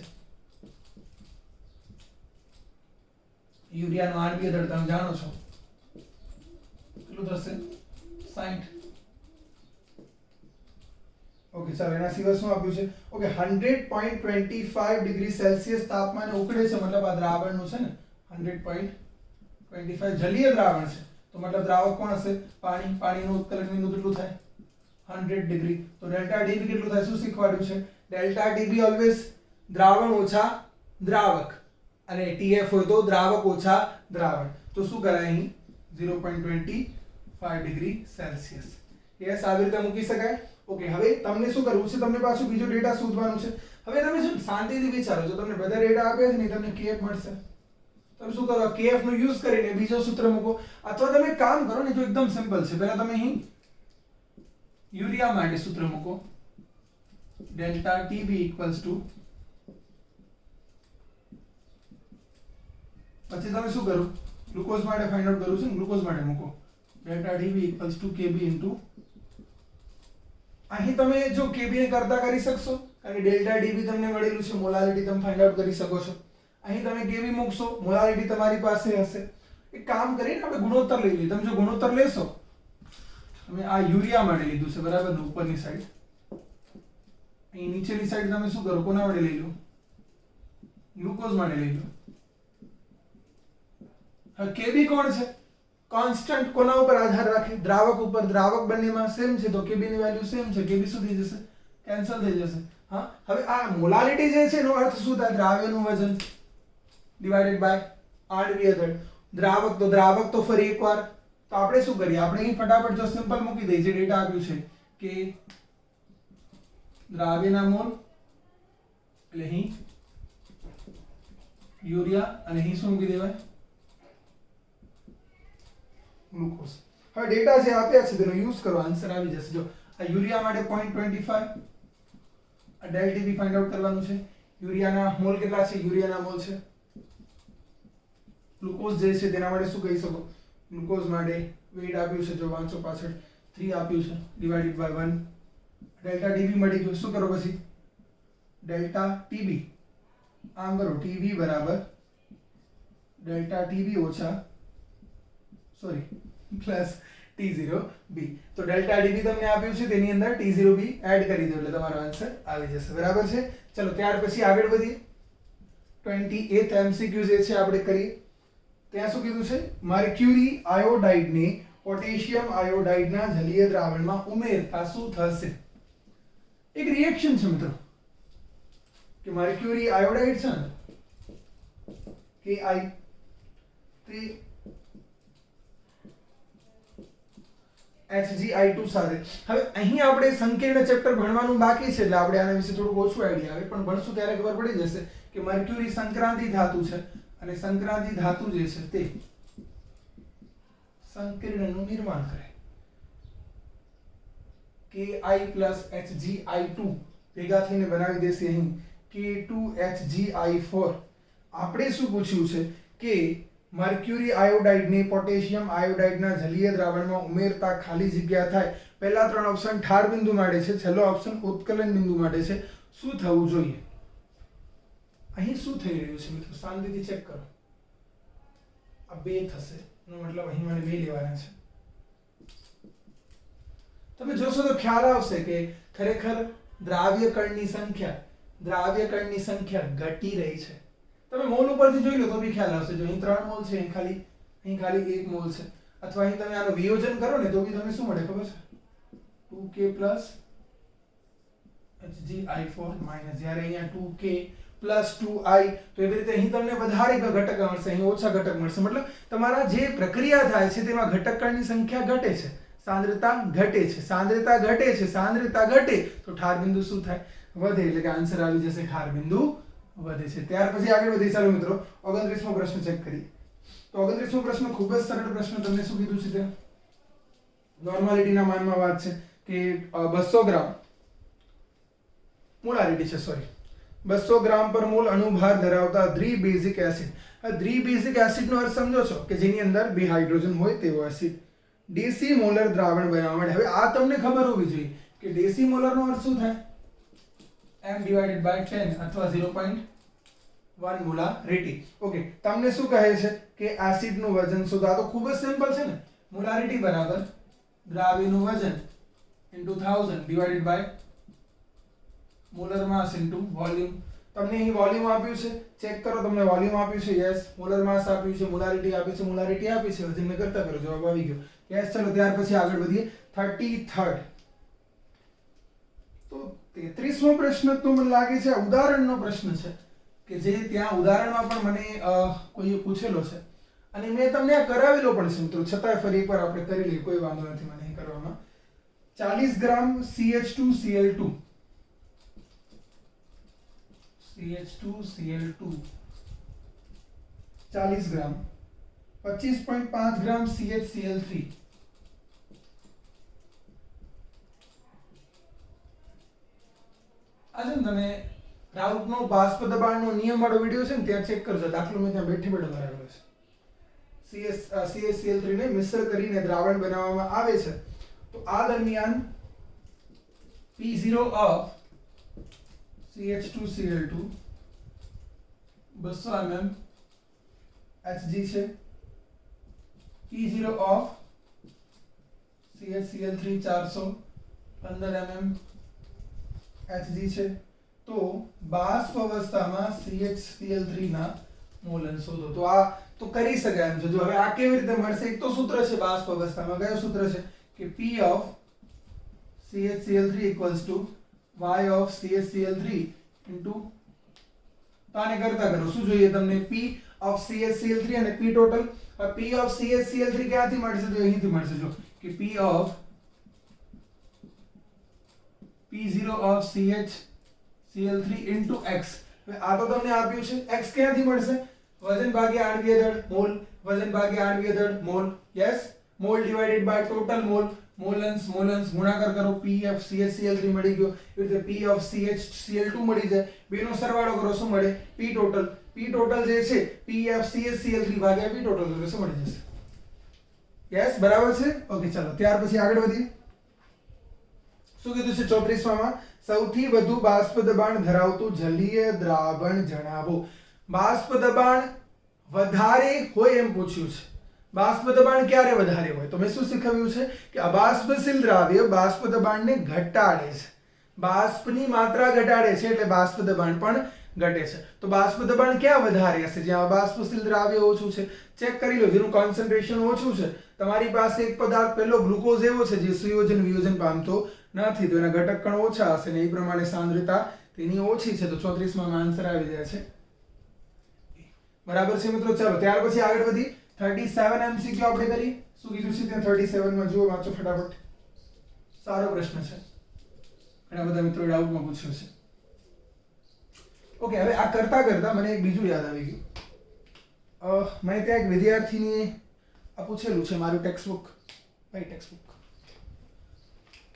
યુરિયાનો આણ્વીય દળ તમે જાણો છો કેટલું થશે? 60. ઓકે, ચાલો એના સિવાય શું આપ્યું છે? ઓકે, 100.25 ડિગ્રી સેલ્સિયસ તાપમાને ઉકળે છે, મતલબ આ દ્રાવણનું છે ને 100.25 જલીય દ્રાવણ છે, તો મતલબ દ્રાવક કોણ હશે? પાણી. પાણીનું ઉત્કલન બિંદુ કેટલું થાય? 100 ડિગ્રી. તો ડેલ્ટા ટીબી કેટલું થાય? શું શીખવાડ્યું છે? ડેલ્ટા ટીબી ઓલવેઝ દ્રાવણ ઓછા દ્રાવક, અને TF હોય તો દ્રાવક ઓછા દ્રાવણ. તો શું કરાય અહીં? 0.25 ડિગ્રી સેલ્સિયસ. યસ, આવી રીતે મૂકી શકાય. ઓકે, હવે તમને શું કરવું છે? તમને પાછું બીજો ડેટા શોધવાનું છે. હવે તમે શું શાંતિથી વિચારો, જો તમને બધા ડેટા આપ્યા છે ને તમને KF મળશે, તમે શું કરો? KF નો યુઝ કરીને બીજો સૂત્ર મૂકો, અથવા તમે કામ કરો ને, જો એકદમ સિમ્પલ છે. પહેલા તમે અહીં યુરિયા માટે સૂત્ર મૂકો, ડેલ્ટા TB = પછી તમે શું કરો? ગ્લુકોઝ માટે ફાઇન્ડ આઉટ કરવું છે ને, ગ્લુકોઝ માટે મૂકો ડેલ્ટા TB = Kb અહીં તમે જો Kb ને કરતા કરી શકશો, કારણ કે ડેલ્ટા TB તમને મળેલું છે, મોલારિટી તમે ફાઇન્ડ આઉટ કરી શકો છો. અહીં તમે Kb મૂકશો, મોલારિટી તમારી પાસે હશે. એક કામ કરીને આપણે ગુણોત્તર લઈ લઈએ. તમે જો ગુણોત્તર લેશો, તમે આ યુરિયા માટે લીધું છે બરાબર ને, ઉપરની સાઈડ. અહીં નીચેની સાઈડ તમે શું કરો? કોના માટે લઈ લો? ગ્લુકોઝ માટે લઈ લો. હવે Kb કોણ છે? કોન્સ્ટન્ટ. કોના ઉપર આધાર રાખે? દ્રાવક ઉપર. દ્રાવક બંનેમાં સેમ છે તો Kb ની વેલ્યુ સેમ છે. Kb શું થઈ જશે? કેન્સલ થઈ જશે. હા, હવે આ મોલારિટી જે છે એનો અર્થ શું થાય? દ્રાવ્યનું વજન ડિવાઇડેડ બાય આણ્વીય દળ. દ્રાવક તો ફરી એકવાર તો આપણે શું કરીએ? આપણે અહીં ફટાફટ જો સિમ્પલ મૂકી દઈએ, જે ડેટા આપ્યું છે કે દ્રાવ્યના મોલ એટલે અહીં યુરિયા અને અહીં શું મૂકી દેવાય? ગ્લુકોઝ. હવે ડેટા જે આપ્યા છે તેનો યુઝ કરો, આન્સર આવી જશે. જો આ યુરિયા માટે 0.25, આ ડેલ TB ફાઇન્ડ આઉટ કરવાનું છે. યુરિયાના મોલ કેટલા છે? યુરિયાના મોલ છે. ગ્લુકોઝ જે છે તેના માટે શું કહી શકો? ગ્લુકોઝ માટે વેઇટ આપ્યું છે, જો વાંચો પાછળ 3 આપ્યું છે, ડિવાઇડેડ બાય 1. ડેલ્ટા TB મળી ગયું. શું કરો પછી? ડેલ્ટા TB આમ કરો, TB બરાબર ડેલ્ટા TB ઓછા સોરી પ્લસ T0B. તો ડેલ્ટા TB તમને આપ્યું છે, તેની અંદર T0B એડ કરી દો એટલે તમારો આન્સર આવી જશે. બરાબર છે? ચલો ત્યાર પછી આગળ વધીએ. 28th MCQ જે છે આપણે કરીએ. ત્યાં શું કીધું છે? મર્ક્યુરી આયોડાઇડને પોટેશિયમ આયોડાઇડના જલીય દ્રાવણમાં ઉમેરતા શું થશે? એક રિએક્શન છે મિત્રો, કે મર્ક્યુરી આયોડાઇડ છે ને, Ki, તે HgI2 સાથે. હવે અહીં આપણે સંકીર્ણ ચેપ્ટર ભણવાનું બાકી છે એટલે આપણે આના વિશે થોડું ઓછું આઈડિયા આવે, પણ ભણશું ત્યારે ખબર પડી જશે કે મર્ક્યુરી સંક્રાંતિ ધાતુ છે અને સંક્રાંતિ ધાતુ જે છે તે સંકીર્ણનું નિર્માણ કરે. Ki+Hgi2 ભેગા થઈને બનાવી દેશે અહીં K2Hgi4. આપણે શું પૂછ્યું છે કે મર્ક્યુરી આયોડાઇડને પોટેશિયમ આયોડાઇડના જલીય દ્રાવણમાં ઉમેરતા ખાલી જગ્યા થાય. પહેલા ત્રણ ઓપ્શન ઠાર બિંદુ માટે છે, છેલ્લો ઓપ્શન ઉત્કલન બિંદુ માટે છે. શું થવું જોઈએ? અહીં શું થઈ રહ્યું છે મિત્રો? શાંતિથી ચેક કરો. આ 2 થશે, એનો મતલબ અહીં મને 2 લેવાના છે. તમે જોશો તો ખ્યાલ આવશે કે ખરેખર દ્રાવ્ય કણની સંખ્યા ઘટી રહી છે. તમે મોલ ઉપરથી જોઈ લો તો બી ખ્યાલ આવશે. જો અહીં 3 મોલ છે, અહીં ખાલી 1 મોલ છે. અથવા અહીં તમે આનું વિયોજન કરો ને તો બી તમને શું મળે ખબર છે? 2k + Hgi4 - જ્યારે અહીંયા 2k + 2i, તો એવી રીતે અહીં તમને વધારે ઘટક મળશે, અહીં ઓછા ઘટક મળશે. મતલબ તમારા જે પ્રક્રિયા થાય છે તેમાં ઘટક કણની સંખ્યા ઘટે છે, સાંદ્રતા ઘટે છે. સાંદ્રતા ઘટે તો ઠાર બિંદુ શું થાય? વધે. એટલે કે આન્સર આવી જશે ઠાર બિંદુ વધે છે. ત્યાર પછી આગળ વધી. ચાલો મિત્રો 29મો પ્રશ્ન ચેક કરીએ. તો 29મો પ્રશ્ન ખૂબ જ સરળ પ્રશ્ન. તમને શું કીધું છે તે નોર્માલિટીના માનમાં વાત છે કે 200 ગ્રામ મોલારિટી છે, 200 ગ્રામ પર મોલ અણુભાર ધરાવતા દ્વિબેઝિક એસિડ. આ દ્વિબેઝિક એસિડનો અર્થ સમજો છો કે જેની અંદર 2 હાઇડ્રોજન હોય તેવો એસિડ ડેસી મોલર દ્રાવણ બનાવવા માટે. હવે આ તમને ખબર હોવી જોઈએ કે ડેસી મોલરનો અર્થ શું થાય? m/10 અથવા 0.1 મોલારિટી. ઓકે, તમને શું કહે છે કે એસિડનું વજન શોધો. આ તો ખૂબ જ સિમ્પલ છે ને. મોલારિટી બરાબર દ્રાવ્યનું વજન * 1000 / મોલર માસ * વોલ્યુમ. તમને અહીં વોલ્યુમ આપ્યું છે, ચેક કરો. તમને વોલ્યુમ આપ્યું છે, યસ. મોલર માસ આપ્યું છે, મોલારિટી આપી છે, વજન ને કરતા કરો, જવાબ આવી ગયો. યસ. ચલો ત્યાર પછી આગળ વધીએ. 33rd. તો 33મો પ્રશ્ન તો મને લાગે છે ઉદાહરણનો પ્રશ્ન છે કે જે ત્યાં ઉદાહરણમાં પણ મને કોઈએ પૂછેલો છે અને મેં તમને આ કરાવેલો પણ છે મિત્રો. છતાંય ફરી એકવાર આપણે કરી લઈએ, કોઈ વાંધો નથી મને અહીં કરવામાં. 40 ગ્રામ CH2Cl2 40 ગ્રામ, 25.5 ગ્રામ CHCl3, આજે તમે રાઉટનો બાષ્પ દબાણનો નિયમ વાળો વિડિયો છે ને ત્યાં ચેક કરજો. દાખલો મેં ત્યાં બેઠે કરાવેલો છે. CHCl3 ને મિશ્ર કરીને દ્રાવણ બનાવવામાં આવે છે તો આ દરમિયાન P0 of CH2Cl2 200 mm Hg છે, P0 of CHCl3 415 mm Hg છે. તો બાષ્પ અવસ્થામાં CHCl3 ના મોલન શોધો. તો આ તો કરી શકાય એમ છે. જો હવે આ કેવી રીતે મળશે? એક તો સૂત્ર છે બાષ્પ અવસ્થામાં. કયું સૂત્ર છે કે P of CHCl3 equals to Y of CHCl3 into, તો આને કરતા કરો. શું જોઈએ તમને? P of CHCl3 અને P total. P of CHCl3 ક્યાંથી મળશે? તો અહીંથી મળશે. જો કે P of P0 of CHCl3 into x. હવે આ તો તમને આપ્યું છે. x ક્યાંથી મળશે? વજન ભાગ્યા આણ્વીય દળ મોલ, વજન ભાગ્યા આણ્વીય દળ mole. Yes. Mole divided by total mole. મોલન્સ ગુણાકાર કરો. P of CHCl3 મળી ગયો. એ રીતે P of CHCl2 મળી જાય. બેનો સરવાળો કરો. શું મળે? P total. P ટોટલ જે છે P of CHCl3 ભાગ્યા P ટોટલ કરો. શું મળી જશે? યસ, બરાબર છે. ઓકે, ચાલો ત્યાર પછી આગળ વધીએ. શું કીધું છે 34માં? સૌથી વધુ બાષ્પ દબાણ ધરાવતું જલીય દ્રાવણ જણાવો. બાષ્પ દબાણ વધારે હોય એમ પૂછ્યું છે. બાષ્પ દબાણ ક્યારે વધારે હોય? તો મેં શું શીખવ્યું છે કે અબાષ્પશીલ દ્રાવ્ય બાષ્પ દબાણને ઘટાડે છે. બાષ્પની માત્રા ઘટાડે છે એટલે બાષ્પ દબાણ પણ ઘટે છે. તો બાષ્પ દબાણ ક્યાં વધારે હશે? જ્યાં અબાષ્પશીલ દ્રાવ્ય ઓછું છે. ચેક કરી લો. જેનું કોન્સન્ટ્રેશન ઓછું છે, તમારી પાસે એક પદાર્થ પેલો ગ્લુકોઝ એવો છે જે સુયોજન વિયોજન પામતો નથી, તો એના ઘટક કણ ઓછા હશે ને એ પ્રમાણે સાંદ્રતા તેની ઓછી છે. તો 34માં આન્સર આવી જાય છે. બરાબર છે મિત્રો. ચાલો ત્યાર પછી આગળ વધી. 37 MCQ આપણે કરી. શું કીધું છે ત્યાં 37 માં જુઓ, વાંચો ફટાફટ. સારો પ્રશ્ન છે, ઘણા બધા મિત્રોએ ડાઉટમાં પૂછ્યો છે. ઓકે, હવે આ કરતા કરતા મને એક બીજું યાદ આવી ગયું. મને ત્યાં એક વિદ્યાર્થીની આ પૂછેલું છે મારું ટેક્સ્ટબુક, ભાઈ ટેક્સ્ટબુક,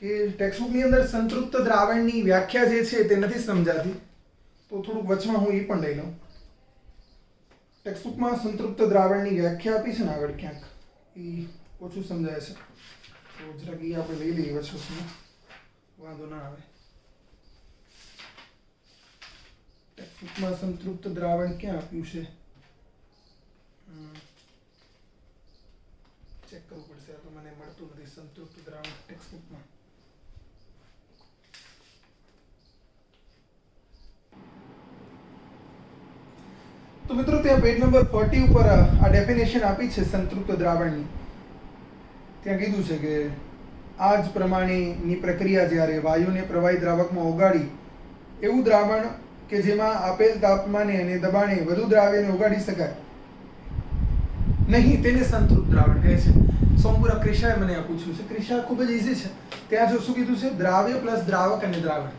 કે ટેક્સ્ટબુકની અંદર સંતૃપ્ત દ્રાવણની વ્યાખ્યા જે છે તે નથી સમજાતી, તો થોડુંક વચમાં હું એ પણ લઈ લઉં. ટેક્સ્ટબુકમાં સંતૃપ્ત દ્રાવણની વ્યાખ્યા આપી છે ને આગળ ક્યાંક, એ ઓછું સમજાય છે, તો જરાક એ આપણે લઈ લઈએ વચમાં, વાંધો ના આવે. ટેક્સ્ટબુકમાં સંતૃપ્ત દ્રાવણ ક્યાં આપ્યું છે, ચેક કરવું પડશે, આ તો મને મળતું નથી સંતૃપ્ત દ્રાવણ ટેક્સ્ટબુકમાં. તો મિત્રો ત્યાં પેજ નંબર 40 ઉપર આ ડેફિનેશન આપી છે સંતૃપ્ત દ્રાવણની. ત્યાં કીધું છે કે આ જ પ્રમાણેની પ્રક્રિયા જ્યારે વાયુને પ્રવાહી દ્રાવકમાં ઓગાળી એવું દ્રાવણ કે જેમાં આપેલ તાપમાને અને દબાણે વધુ દ્રાવ્યને ઓગાળી શકાય નહીં તેને સંતૃપ્ત દ્રાવણ કહે છે. સોમપુરા ક્રિશાએ મને આ પૂછ્યું છે. ક્રિશા ખૂબ જ ઈઝી છે. ત્યાં જો શું કીધું છે, દ્રાવ્ય પ્લસ દ્રાવક અને દ્રાવણ.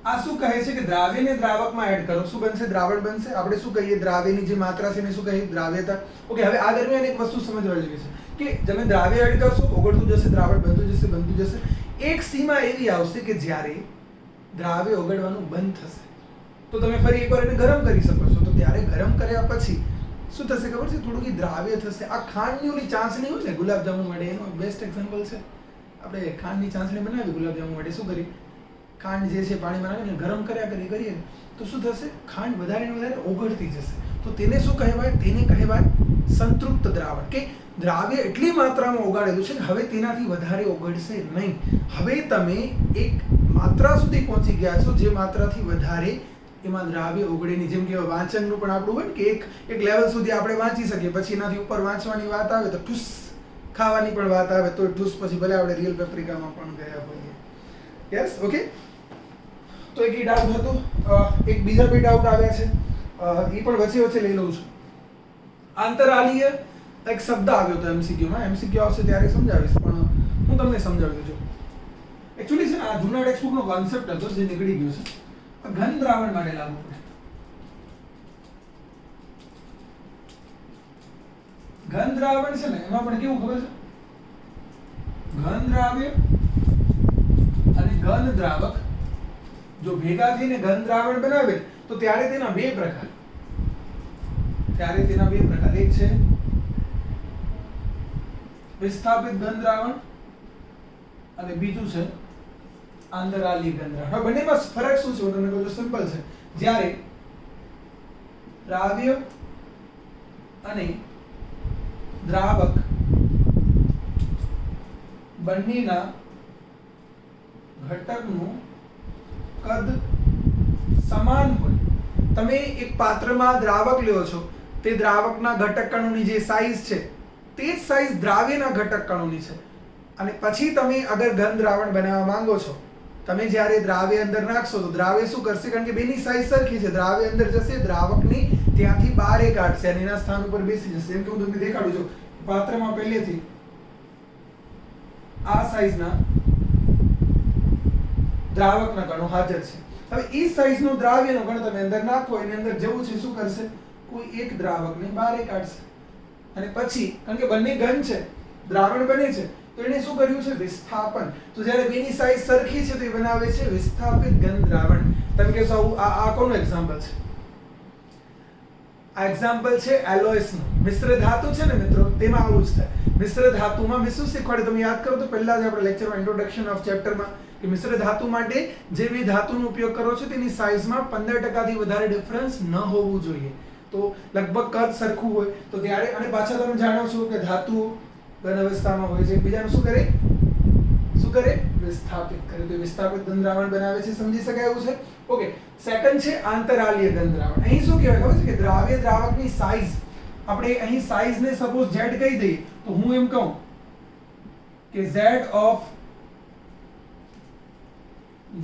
આ શું કહે છે કે દ્રાવ્યને દ્રાવકમાં એડ કરો, શું બનશે, દ્રાવણ બનશે. આપણે શું કહીએ, દ્રાવ્યની જે માત્રા છે એને શું કહીએ, દ્રાવ્યતા. ઓકે, હવે આ દરમિયાન એક વસ્તુ સમજવા જેવી છે કે તમે દ્રાવ્ય એડ કરશો, ઓગળતું જશે, દ્રાવણ બનતું જશે, બનતું જશે. એક સીમા એવી આવશે કે જ્યારે દ્રાવ્ય ઓગળવાનું બંધ થશે તો તમે ફરી એકવાર એને ગરમ કરી શકો છો. તો ત્યારે ગરમ કર્યા પછી શું થશે ખબર છે, થોડુંક દ્રાવ્ય થશે. આ ખાંડની ઓલી ચાસણી હોય ને ગુલાબજાંબુ માટે, એનો બેસ્ટ એક્ઝામ્પલ છે. આપણે ખાંડની ચાસણી બનાવી ગુલાબજાંબુ માટે, શું કરી, ખાંડ જે છે પાણીમાં નાખીને ગરમ કરીએ તો શું થશે, ખાંડ વધારે ને વધારે ઓગળતી જશે. તો તેને શું કહેવાય, તેને કહેવાય સંતૃપ્ત દ્રાવણ. કે દ્રાવ્ય એટલી માત્રામાં ઓગાળેલું છે કે હવે તેનાથી વધારે ઓગળશે નહીં. હવે તમે એક માત્રા સુધી પહોંચી ગયા છો જે માત્રાથી વધારે એમાં દ્રાવ્ય ઓગળે નહીં. જેમ કે વાંચનનું પણ આપણું હોય ને કે એક લેવલ સુધી આપણે વાંચી શકીએ, પછી એનાથી ઉપર વાંચવાની વાત આવે તો ઠૂસ ખાવાની પણ વાત આવે તો ઠૂસ પછી ભલે આપણે રિયલ પેપ્રિકામાં પણ ગયા હોઈએ. Yes, okay. તો એક ડાઉટ હતો, એક બીજા બે ડાઉટ આવ્યા છે, એ પણ વચ્ચે વચ્ચે લઈ લઉં છું. આંતરાલીય એક શબ્દ આવ્યો હતો એમસીક્યુમાં, એમસીક્યુ આવશે ત્યારે સમજાવીશ, પણ હું તમને સમજાવી દઉં છું. એકચ્યુઅલી છે ને આ જૂના ટેક્સ્ટબુકનો કોન્સેપ્ટ હતો જે નીકળી ગયો છે. ઘન દ્રાવણ માટે લાગુ પડે. ઘન દ્રાવણ છે ને એમાં પણ કેવું ખબર છે, ઘન દ્રાવ્ય અને ઘન દ્રાવક જો ભેગા થઈને ઘન દ્રાવણ બનાવે તો ત્યારે તેના બે પ્રકાર, એક છે વિસ્થાપિત ઘન દ્રાવણ અને બીજું છે આંતરાલીય ઘન દ્રાવણ. હવે બંનેમાં ફરક શું છે હું તમને કહું છું, સિમ્પલ છે. જ્યારે દ્રાવ્ય અને દ્રાવક બંનેના ઘટકનું કદ સમાન હોય, તમે એક પાત્રમાં દ્રાવક લ્યો છો, તે દ્રાવકના ઘટક કણોની જે સાઈઝ છે તે જ સાઈઝ દ્રાવ્યના ઘટક કણોની છે, અને પછી તમે અગર ઘન દ્રાવણ બનાવવા માંગો છો, તમે જ્યારે દ્રાવ્ય અંદર નાખશો તો દ્રાવ્ય શું કરશે, કારણ કે બેની સાઈઝ સરખી છે, દ્રાવ્ય અંદર જશે, દ્રાવકની ત્યાંથી બહાર કાઢશે અને એના સ્થાન ઉપર બેસી જશે. એમ કે હું તમને દેખાડું છું, પાત્રમાં પહેલેથી આ સાઈઝના દ્રાવકના કણો હાજર છે. હવે એ સાઈઝનો દ્રાવ્યનો કણ તમે અંદર નાખો, એની અંદર જવું છે, શું કરશે, કોઈ એક દ્રાવકને બહાર કાઢશે, અને પછી કારણ કે બંને ઘન છે, દ્રાવણ બને છે, તો એને શું કર્યું છે, વિસ્થાપન. તો જ્યારે બેની સાઈઝ સરખી છે તો એ બનાવે છે વિસ્થાપિત ઘન દ્રાવણ. તમે કહેશો આ કોનું એક્ઝામ્પલ છે? આ એક્ઝામ્પલ છે એલોયસનું. મિશ્ર ધાતુ છે ને મિત્રો, તેમાં આવું જ થાય. મિશ્ર ધાતુમાં મેં શું શીખવાડ્યું તમે યાદ કરો તો પહેલા જ આપણે લેક્ચરમાં ઇન્ટ્રોડક્શન ઓફ ચેપ્ટરમાં કે મિશ્ર ધાતુ માટે જે બી ધાતુનો ઉપયોગ કરો છો તેની સાઈઝમાં 15% વધારે ડિફરન્સ ન હોવું જોઈએ. તો લગભગ કદ સરખું હોય તો ત્યારે, અને પાછા તમે જાણો છો કે ધાતુ ઘન અવસ્થામાં હોય છે, એકબીજાનું શું કરે વિસ્થાપિત કરે. તો વિસ્થાપિત ઘન દ્રાવણ બનાવે છે, સમજી શકાય એવું છે. ઓકે, સેકન્ડ છે આંતરાલીય ઘન દ્રાવણ. અહીં શું કહેવાય ખબર છે કે દ્રાવ્ય દ્રાવકની સાઈઝ, આપણે અહીં સાઈઝ ને સપોઝ z કહી દઈએ તો હું એમ કહું કે z ઓફ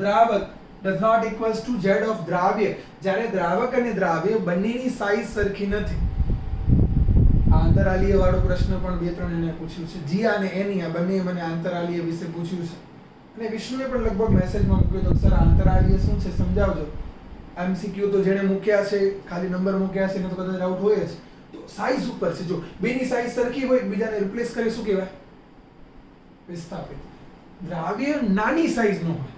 દ્રાવક does not equals to z of દ્રાવ્ય જ્યારે દ્રાવક અને દ્રાવ્ય બંનેની સાઈઝ સરખી નથી. આ આંતરાલીય વાળો પ્રશ્ન પણ બે ત્રણ એને પૂછ્યું છે. જીયા અને એનિયા બંને મને આંતરાલીય વિશે પૂછ્યું છે અને વિષ્ણુએ પણ લગભગ મેસેજમાં મૂક્યો તો સર આંતરાલીય શું છે સમજાવજો. એમસીક્યુ તો જેણે મૂક્યા છે ખાલી નંબર મૂક્યા છે ને તો કદાચ આઉટ હોય જ. તો સાઈઝ ઉપર છે. જો બેની સાઈઝ સરખી હોય બીજાને રિપ્લેસ કરે શું કહેવાય? વિસ્થાપિત. દ્રાવ્ય નાની સાઈઝ નો હોય.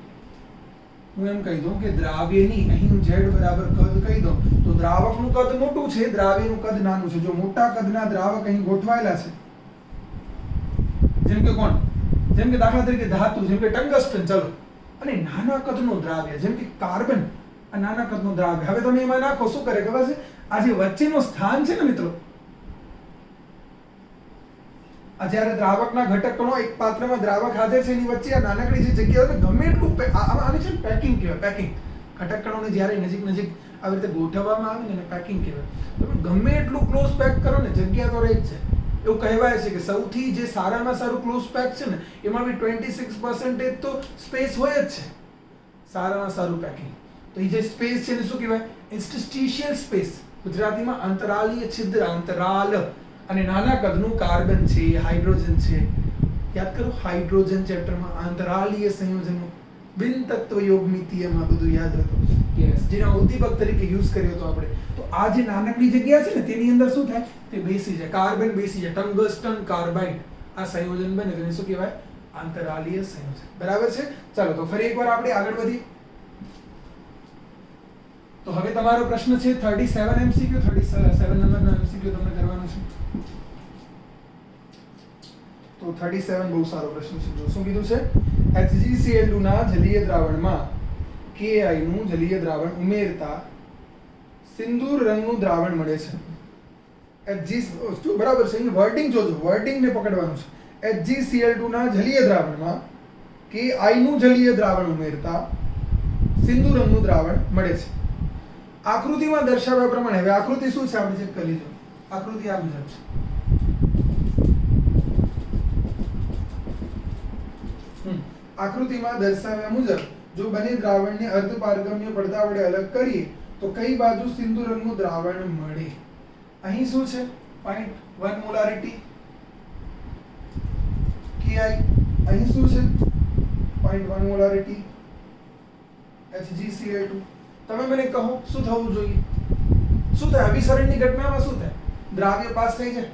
હું એમ કહી દઉં કે દ્રાવ્યની અહીં z બરાબર કદ કહી દઉં તો દ્રાવકનું કદ મોટું છે, દ્રાવ્યનું કદ નાનું છે. જો મોટા કદના દ્રાવક અહીં ગોઠવાયેલા છે, જેમ કે કોણ? જેમ કે દાખલા તરીકે ધાતુ, જેમ કે ટંગસ્ટન, ચલો, અને નાના કદનો દ્રાવ્ય જેમ કે કાર્બન, આ નાના કદનો દ્રાવ્ય. હવે તમે એમાં નાખો શું કરે ખબર છે? આ જે વચ્ચેનો સ્થાન છે ને મિત્રો, આ જ્યારે દ્રાવકના ઘટક કણો એક પાત્રમાં દ્રાવક હાજર છે એની વચ્ચે આ નાનકડી જે જગ્યા હોય ગમે એટલું આને છે પેકિંગ કહેવાય. પેકિંગ. ઘટક કણોને જ્યારે નજીક નજીક આવી રીતે ગોઠવવામાં આવે ને એને પેકિંગ કહેવાય. તમે ગમે એટલું ક્લોઝ પેક કરો ને જગ્યા તો રહે જ છે. એવું કહેવાય છે કે સૌથી જે સારામાં સારું ક્લોઝ પેક છે ને એમાં બી 26% તો સ્પેસ હોય જ છે. સારામાં સારું પેકિંગ. તો એ જે સ્પેસ છે એને શું કહેવાય? Interstitial space. ગુજરાતીમાં અંતરાલીય છિદ્ર, અંતરાલ. અને નાના કદનું કાર્બન છે, હાઇડ્રોજન છે. યાદ કરો હાઇડ્રોજન ચેપ્ટરમાં આંતરાલીય સંયોજનો, બિન તત્વ યોગમિતીયમાં બધું યાદ હતું. યસ, જેનો ઉદ્દીપક તરીકે યુઝ કર્યો હતો આપણે. તો આ જે નાનકડી જગ્યા છે ને તેની અંદર શું થાય? તે બેસી જાય, કાર્બન બેસી જાય, ટંગસ્ટન કાર્બાઇડ આ સંયોજન બને તેને શું કહેવાય? આંતરાલીય સંયોજન. બરાબર છે? ચાલો તો ફરી એકવાર આપણે આગળ વધીએ. તો હવે તમારો પ્રશ્ન છે 37 MCQ, 37 નંબરનો MCQ તમને કરવાનો છે. તો 37 બહુ સારો પ્રશ્ન છે. જો શું કીધું છે? HgCl2 ના જલીય દ્રાવણમાં Ki નું જલીય દ્રાવણ ઉમેરતા સિંદૂર રંગનું દ્રાવણ મળે છે. બરાબર છે. અહીં વર્ડિંગ જોજો, વર્ડિંગને પકડવાનું છે. HgCl2 ના જલીય દ્રાવણમાં Ki નું જલીય દ્રાવણ ઉમેરતા સિંદૂર રંગનું દ્રાવણ મળે છે. આકૃતિમાં દર્શાવ્યા પ્રમાણે, હવે આકૃતિ શું છે આપણે ચેક કરી લીધું. આકૃતિ આ મુજબ છે. આકૃતિમાં દર્શાવ્યા મુજબ જો બંને દ્રાવણને અર્ધપારગમ્ય પડદા વડે અલગ કરીએ તો કઈ બાજુ સિંદૂર રંગનું દ્રાવણ મળે? અહીં શું છે? 0.1 મોલારિટી Ki. અહીં શું છે? 0.1 મોલારિટી HgCl2. તમે મને કહો શું થવું જોઈએ? શું થાય? અભિસરણની ઘટનામાં શું થાય? દ્રાવ્ય પાસ થઈ જાય.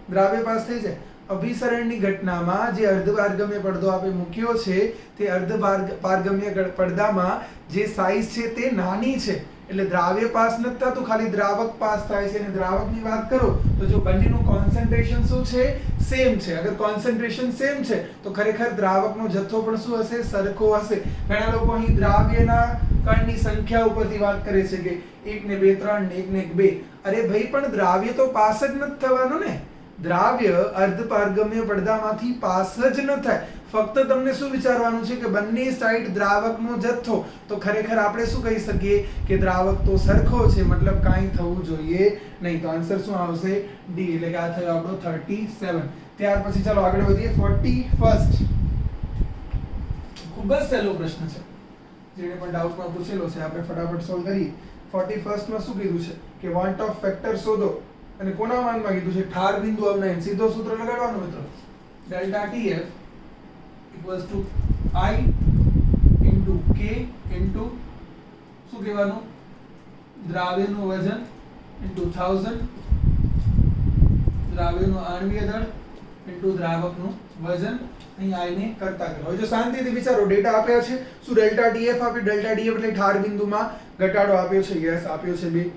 દ્રાવ્ય પાસ થઈ જાય. અભિસરણની ઘટનામાં જે અર્ધપારગમ્ય પડદો આપણે મૂક્યો છે તે અર્ધપારગમ્ય પડદામાં જે સાઈઝ છે તે નાની છે એટલે દ્રાવ્ય પાસ નથી થતું, ખાલી દ્રાવક પાસ થાય છે. અને દ્રાવકની વાત કરો તો જો બંનેનું કોન્સન્ટ્રેશન શું છે? સેમ છે. અગર કોન્સન્ટ્રેશન સેમ છે તો ખરેખર દ્રાવકનો જથ્થો પણ શું હશે? સરખો હશે. ઘણા લોકો અહીં દ્રાવ્યના કણની સંખ્યા ઉપરથી વાત કરે છે કે 1 ને 2 3 ને 1 ને 1 2. અરે ભાઈ પણ દ્રાવ્ય તો પાસ જ નથી થવાનું ને. દ્રાવ્ય અર્ધપારગમ્ય પડદામાંથી પાસ જ ન થાય. ફક્ત તમને શું વિચારવાનું છે કે બંને સાઈડ દ્રાવકનો જથ્થો, તો ખરેખર આપણે શું કહી શકીએ કે દ્રાવક તો સરખો છે, મતલબ કાંઈ થવું જોઈએ નહીં. તો આન્સર શું આવશે? ડી. એટલે કે આ થયો આપણો 37. ત્યાર પછી ચાલો આગળ વધીએ. 41st ખૂબ જ સહેલો પ્રશ્ન છે, જેને પણ ડાઉટમાં પૂછેલો છે. આપણે ફટાફટ સોલ્વ કરીએ. 41st માં શું કીધું છે કે વોન્ટ ઓફ ફેક્ટર શોધો. અને કોના માનમાં કીધું છે? ઠાર બિંદુ અવનયન. સીધો સૂત્ર લગાડવાનું મિત્રો. Delta TF equals to I into K into શું કહેવાનું? દ્રાવ્યનું વજન ઇન્ટુ 1000, દ્રાવ્યનું આણ્વીય દળ ઇન્ટુ દ્રાવકનું વજન. અહીં I ને કરતા કરો. હવે જો શાંતિથી વિચારો, ડેટા આપ્યા છે. શું ડેલ્ટા TF આપ્યું? ડેલ્ટા TF એટલે ઠાર બિંદુમાં ઘટાડો આપ્યો છે. યસ આપ્યો છે 2.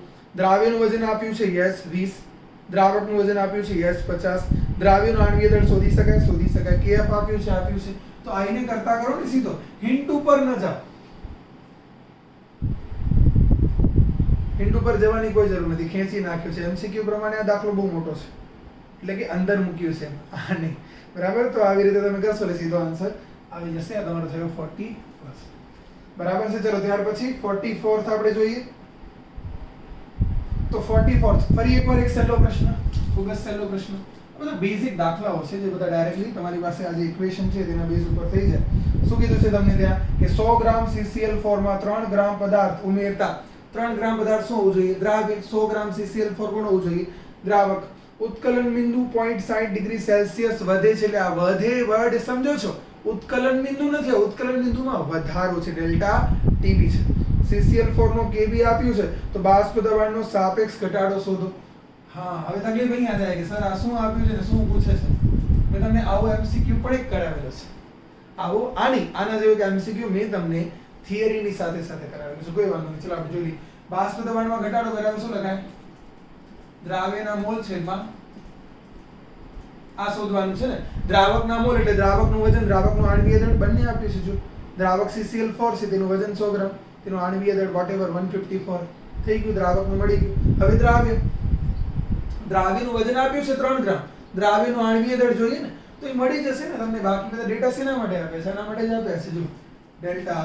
દ્રાવ્યનું વજન આપ્યું છે. યસ 20. દ્રાવકનું વજન આપ્યું છે. યસ 50. દ્રાવ્યનું આણ્વીય દળ શોધી શકાય? શોધી શકાય. KF આપ્યું છે. આપ્યું છે. તો I ને કરતા કરો ને સીધો. હિન્ટ ઉપર ન જાઓ. હિન્ટ ઉપર જવાની કોઈ જરૂર નથી. ખેંચી નાખ્યું છે. MCQ પ્રમાણે આ દાખલો બહુ મોટો છે એટલે કે અંદર મૂક્યું છે આ નહીં. બરાબર? તો આવી રીતે તમે કરશો એટલે સીધો આન્સર આવી જશે. આ તમારો થયો 40. બરાબર છે? ચલો ત્યાર પછી 44th આપણે જોઈએ. તો 44th ફરી એકવાર એક સહેલો પ્રશ્ન, ખૂબ જ સહેલો પ્રશ્ન. બધા બેઝિક દાખલાઓ છે જે બધા ડાયરેક્ટલી તમારી પાસે આ જે ઇક્વેશન છે તેના બેઝ ઉપર થઈ જાય. શું કીધું છે તમને ત્યાં કે 100 ગ્રામ CCl4 માં 3 ગ્રામ પદાર્થ ઉમેરતા 3 ગ્રામ પદાર્થ શું હોવું જોઈએ? દ્રાવ્ય. 100 ગ્રામ CCl4 કોણ હોવું જોઈએ? દ્રાવક. ઉત્કલન બિંદુ 0.60 ડિગ્રી સેલ્સિયસ વધે છે એટલે આ વધે વર્ડ સમજો છો. ઉત્કલન બિંદુ નથી, ઉત્કલન બિંદુમાં વધારો છે, ડેલ્ટા ટીબી છે. CCl4 નો કેબી આપ્યું છે તો બાષ્પ દબાણનો સાપેક્ષ ઘટાડો શોધો. હા, હવે તકલીફ અહીંયા થાય કે સર આ શું આપ્યું છે ને શું પૂછે છે. મેં તમને આવો MCQ પણ એક કરાવેલો છે. આવો આના જેવો કે MCQ મેં તમને થિયરીની સાથે સાથે કરાવેલો છે. કોઈ વાંધો નહીં, ચલો આપણે જોઈ લઈએ. બાષ્પ દબાણમાં ઘટાડો કરાવે શું લખાય? દ્રાવ્યના મોલ છેદમાં આ શોધવાનું છે ને. દ્રાવકના મોલ એટલે દ્રાવકનું વજન, દ્રાવકનું આણ્વીય દળ બંને આપ્યું છે. જો દ્રાવક CCl4 છે તેનું વજન 100 ગ્રામ, તેનું આણ્વીય દળ વોટેવર 154 થઈ ગયું, દ્રાવકનું મળી ગયું. હવે દ્રાવ્યનું વજન આપ્યું છે 3 ગ્રામ, દ્રાવ્યનું આણ્વીય દળ જોઈએ ને તો એ મળી જશે ને તમને. બાકી બધા ડેટા શેના માટે આપ્યા છે? આના માટે જ આપ્યા છે. જો delta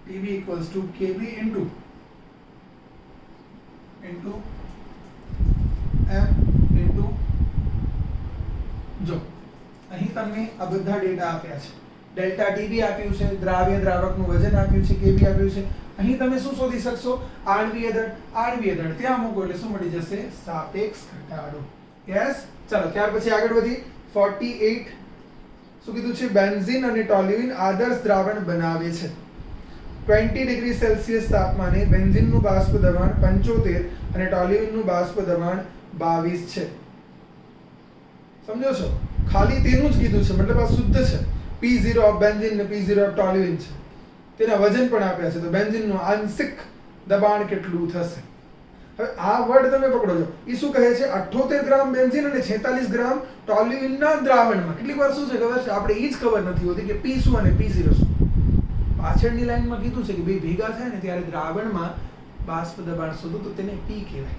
TB = KB into m into જો અહીં તમને આ બધા ડેટા આપ્યા છે. ડેલ્ટા TB આપ્યું છે, દ્રાવ્ય દ્રાવકનું વજન આપ્યું છે, KB આપ્યું છે. અહીં તમે શું શોધી શકશો? આણ્વીય દળ. આણ્વીય દળ ત્યાં મૂકો એટલે શું મળી જશે? સાપેક્ષ ઘટાડો. યસ. ચલો ત્યાર પછી આગળ વધી 48. શું કીધું છે? બેન્ઝીન અને ટોલ્યુઇન આદર્શ દ્રાવણ બનાવે છે. 20 ડિગ્રી સેલ્સિયસ તાપમાને બેન્ઝીનનું બાષ્પ દબાણ 75 અને ટોલ્યુઇનનું બાષ્પ દબાણ 22 છે. સમજો છો? ખાલી તેનું જ કીધું છે, મતલબ આ શુદ્ધ છે. P0 ઓફ બેન્ઝીન ને P0 ઓફ ટોલ્યુઇન છે. તેના વજન પણ આપ્યા છે. તો બેન્ઝીનનું આંશિક દબાણ કેટલું થશે? હવે આ વર્ડ તમે પકડો છો. એ શું કહે છે? 78 ગ્રામ બેન્ઝીન અને 46 ગ્રામ ટોલ્યુઇનના દ્રાવણમાં. કેટલીક વાર શું છે ખબર છે? આપણે એ જ ખબર નથી હોતી કે P શું અને P0 શું. પાછળની લાઈનમાં કીધું છે કે બે ભેગા થાય ને ત્યારે દ્રાવણમાં બાષ્પ દબાણ શોધો તો તેને P કહેવાય.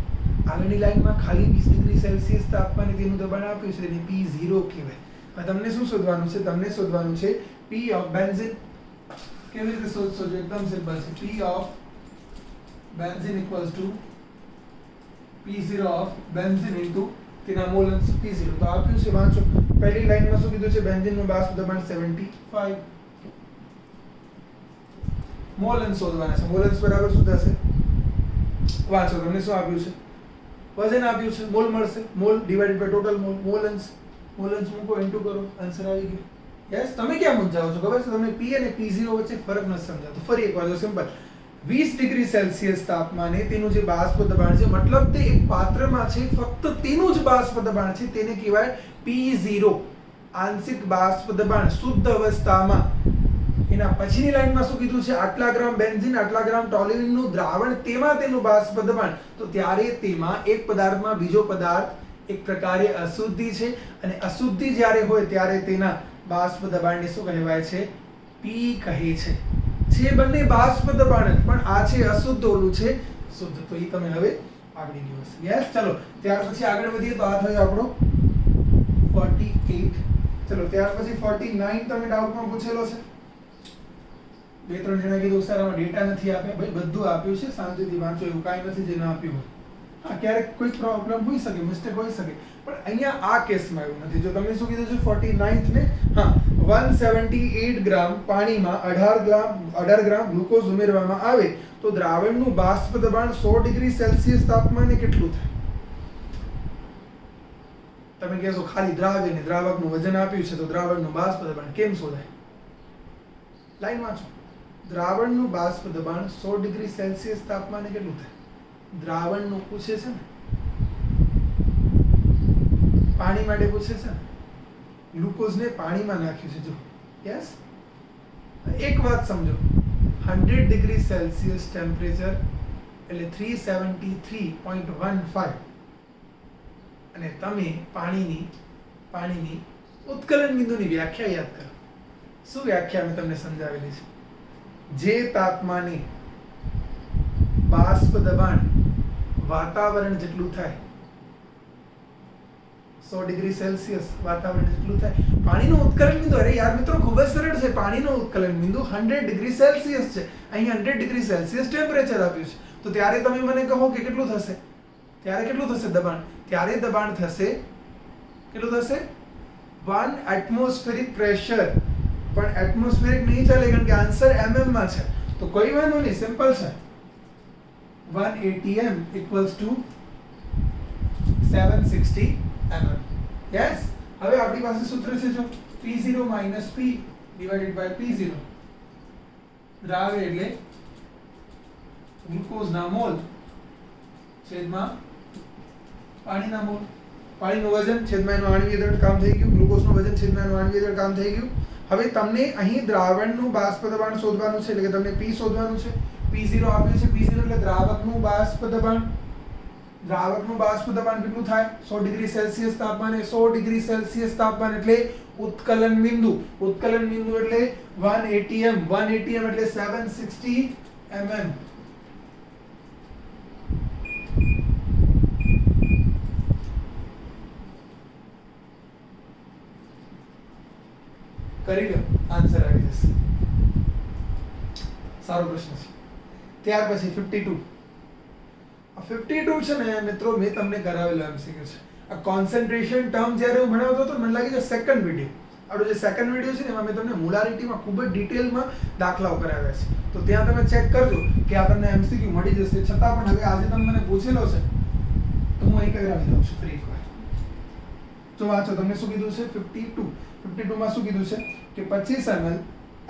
આગળની લાઈનમાં ખાલી 20 ડિગ્રી સેલ્સિયસ તાપમાને તેનું દબાણ આપ્યું છે તેને P0 કહેવાય. હવે તમને શું શોધવાનું છે? તમને શોધવાનું છે P ઓફ બેન્ઝીન. કેવી રીતે શોધશો? જો એકદમ સિમ્પલ છે. P of benzene = P0 of benzene into તેના મોલ અંશ P0. તો આપ્યું છે, વાંચો. પહેલી લાઈનમાં શું કીધું છે? બેન્ઝીનનું બાષ્પ દબાણ 75 મોલ અંશ શોધવાના છે. મોલ અંશ બરાબર શું થશે? વાંચો. તમને શું આપ્યું છે? વજન આપ્યું છે, મોલ મળશે. Mole divided by total mole. Mole અંશ મૂકો, ઇન્ટુ કરો, આન્સર આવી ગયો. યસ. તમે ક્યાં મૂંઝાવો છો ખબર છે? તમને P અને P0 વચ્ચે ફરક નથી સમજાતો. ફરી એકવાર જો સિમ્પલ. 20 ડિગ્રી સેલ્સિયસ તાપમાને તેનું જે બાષ્પ દબાણ છે, મતલબ તે એક પાત્રમાં છે, ફક્ત તેનું જ બાષ્પ દબાણ છે, તેને કહેવાય P0 આંશિક બાષ્પ દબાણ શુદ્ધ અવસ્થામાં. એના પછીની લાઈનમાં શું કીધું છે? આટલા ગ્રામ બેન્ઝીન, આટલા ગ્રામ ટોલ્યુઇનનું દ્રાવણ, તેમાં તેનું બાષ્પ દબાણ. તો ત્યારે તેમાં એક પદાર્થમાં બીજો પદાર્થ એક પ્રકારે અશુદ્ધિ છે અને અશુદ્ધિ જ્યારે હોય ત્યારે તેના બાષ્પ દબાણને શું કહેવાય છે? P કહે છે. છે બંને બાષ્પ દબાણ જ, પણ આ છે અશુદ્ધ, ઓલું છે શુદ્ધ. તો એ તમે હવે આવડી ગયું હશે. યસ. ચલો ત્યાર પછી આગળ વધીએ તો આ થયો આપણો 48. ચલો ત્યાર પછી 49 તમે ડાઉટમાં પૂછેલો છે. બે ત્રણ જણા કીધું સર આમાં ડેટા નથી આપ્યા. ભાઈ બધું આપ્યું છે, શાંતિથી વાંચો. એવું કાંઈ નથી જે ના આપ્યું હોય. હા, ક્યારેક કોઈ પ્રોબ્લેમ હોઈ શકે, મિસ્ટેક હોઈ શકે, પણ અહીંયા આ કેસમાં એવું નથી. જો તમને શું કીધું છે 49th ને? હા, 178 ગ્રામ પાણીમાં 18 ગ્રામ ગ્લુકોઝ ઉમેરવામાં આવે તો દ્રાવણનું બાષ્પ દબાણ 100 ડિગ્રી સેલ્સિયસ તાપમાને કેટલું થાય? તમે કહેશો ખાલી દ્રાવ્ય ને દ્રાવકનું વજન આપ્યું છે તો દ્રાવણનું બાષ્પ દબાણ કેમ શોધાય? લાઈન વાંચો. દ્રાવણનું બાષ્પ દબાણ 100 ડિગ્રી સેલ્સિયસ તાપમાને કેટલું થાય? દ્રાવણનું પૂછે છે ને, પાણી માટે પૂછે છે ને. ગ્લુકોઝને પાણીમાં નાખ્યું છે. જો યસ. એક વાત સમજો, 100 ડિગ્રી સેલ્સિયસ ટેમ્પરેચર એટલે 373.15 અને તમે પાણીની ઉત્કલન બિંદુની વ્યાખ્યા યાદ કરો. શું વ્યાખ્યા મેં તમને સમજાવેલી છે? જે તાપમાને બાષ્પ દબાણ વાતાવરણ જેટલું થાય, 100 ડિગ્રી સેલ્સિયસ વાતાવરણ જેટલું થાય. પાણીનું ઉત્કલન બિંદુ, અરે યાર મિત્રો ખૂબ જ સરળ છે. પાણીનું ઉત્કલન બિંદુ 100 ડિગ્રી સેલ્સિયસ છે. અહીં 100 ડિગ્રી સેલ્સિયસ ટેમ્પરેચર આપ્યું છે. તો ત્યારે તમે મને કહો કે કેટલું થશે? ત્યારે કેટલું થશે દબાણ? ત્યારે દબાણ થશે કેટલું થશે 1 એટમોસ્ફેરિક પ્રેશર, પણ એટમોસ્ફેરિક નહીં ચાલે કારણ કે આન્સર mm માં છે, તો કોઈ વાંધો નહીં, સિમ્પલ છે. 1 atm equals to 760 mm. Yes. હવે આપણી પાસે સૂત્ર છે જો P0 minus P divided by P0. દ્રાવ્ય એટલે ગ્લુકોઝના મોલ છેદમાં પાણીના મોલ. પાણીનું વજન છેદમાં એનું આણ્વિય દળ કામ થઈ ગયું, ગ્લુકોઝનું વજન છેદમાં એનું આણ્વિય દળ કામ થઈ ગયું. હવે તમને અહીં દ્રાવણનું બાષ્પ દબાણ શોધવાનું છે, એટલે કે તમને P શોધવાનું છે. P0 આપ્યું છે, P0 એટલે દ્રાવકનું બાષ્પ દબાણ. દ્રાવકનું બાષ્પ દબાણ કેટલું થાય? 100 ડિગ્રી સેલ્સિયસ તાપમાને. 100 ડિગ્રી સેલ્સિયસ તાપમાન એટલે ઉત્કલન બિંદુ. ઉત્કલન બિંદુ એટલે 1 atm. 1 atm એટલે 760 mm. કરી લો, આન્સર આવી જશે. સારો પ્રશ્ન છે. ત્યાર પછી 52. આ 52 છે ને મિત્રો, મેં તમને કરાવેલો એમસીક્યુ છે. આ કોન્સન્ટ્રેશન ટર્મ જ્યારે હું ભણાવતો હતો મને લાગે છે સેકન્ડ વિડિયો, આપણો જે સેકન્ડ વિડિયો છે ને એમાં મેં તમને મોલારિટીમાં ખૂબ જ ડિટેલમાં દાખલાઓ કરાવ્યા છે, તો ત્યાં તમે ચેક કરજો કે આ તમને એમસીક્યુ મળી જશે. છતાં પણ હવે આજે તમે મને પૂછેલો છે તો હું અહીં કરાવી દઉં છું ફ્રી એકવાર. તો વાંચો, તમને શું કીધું છે? 52 માં શું કીધું છે કે 25 ml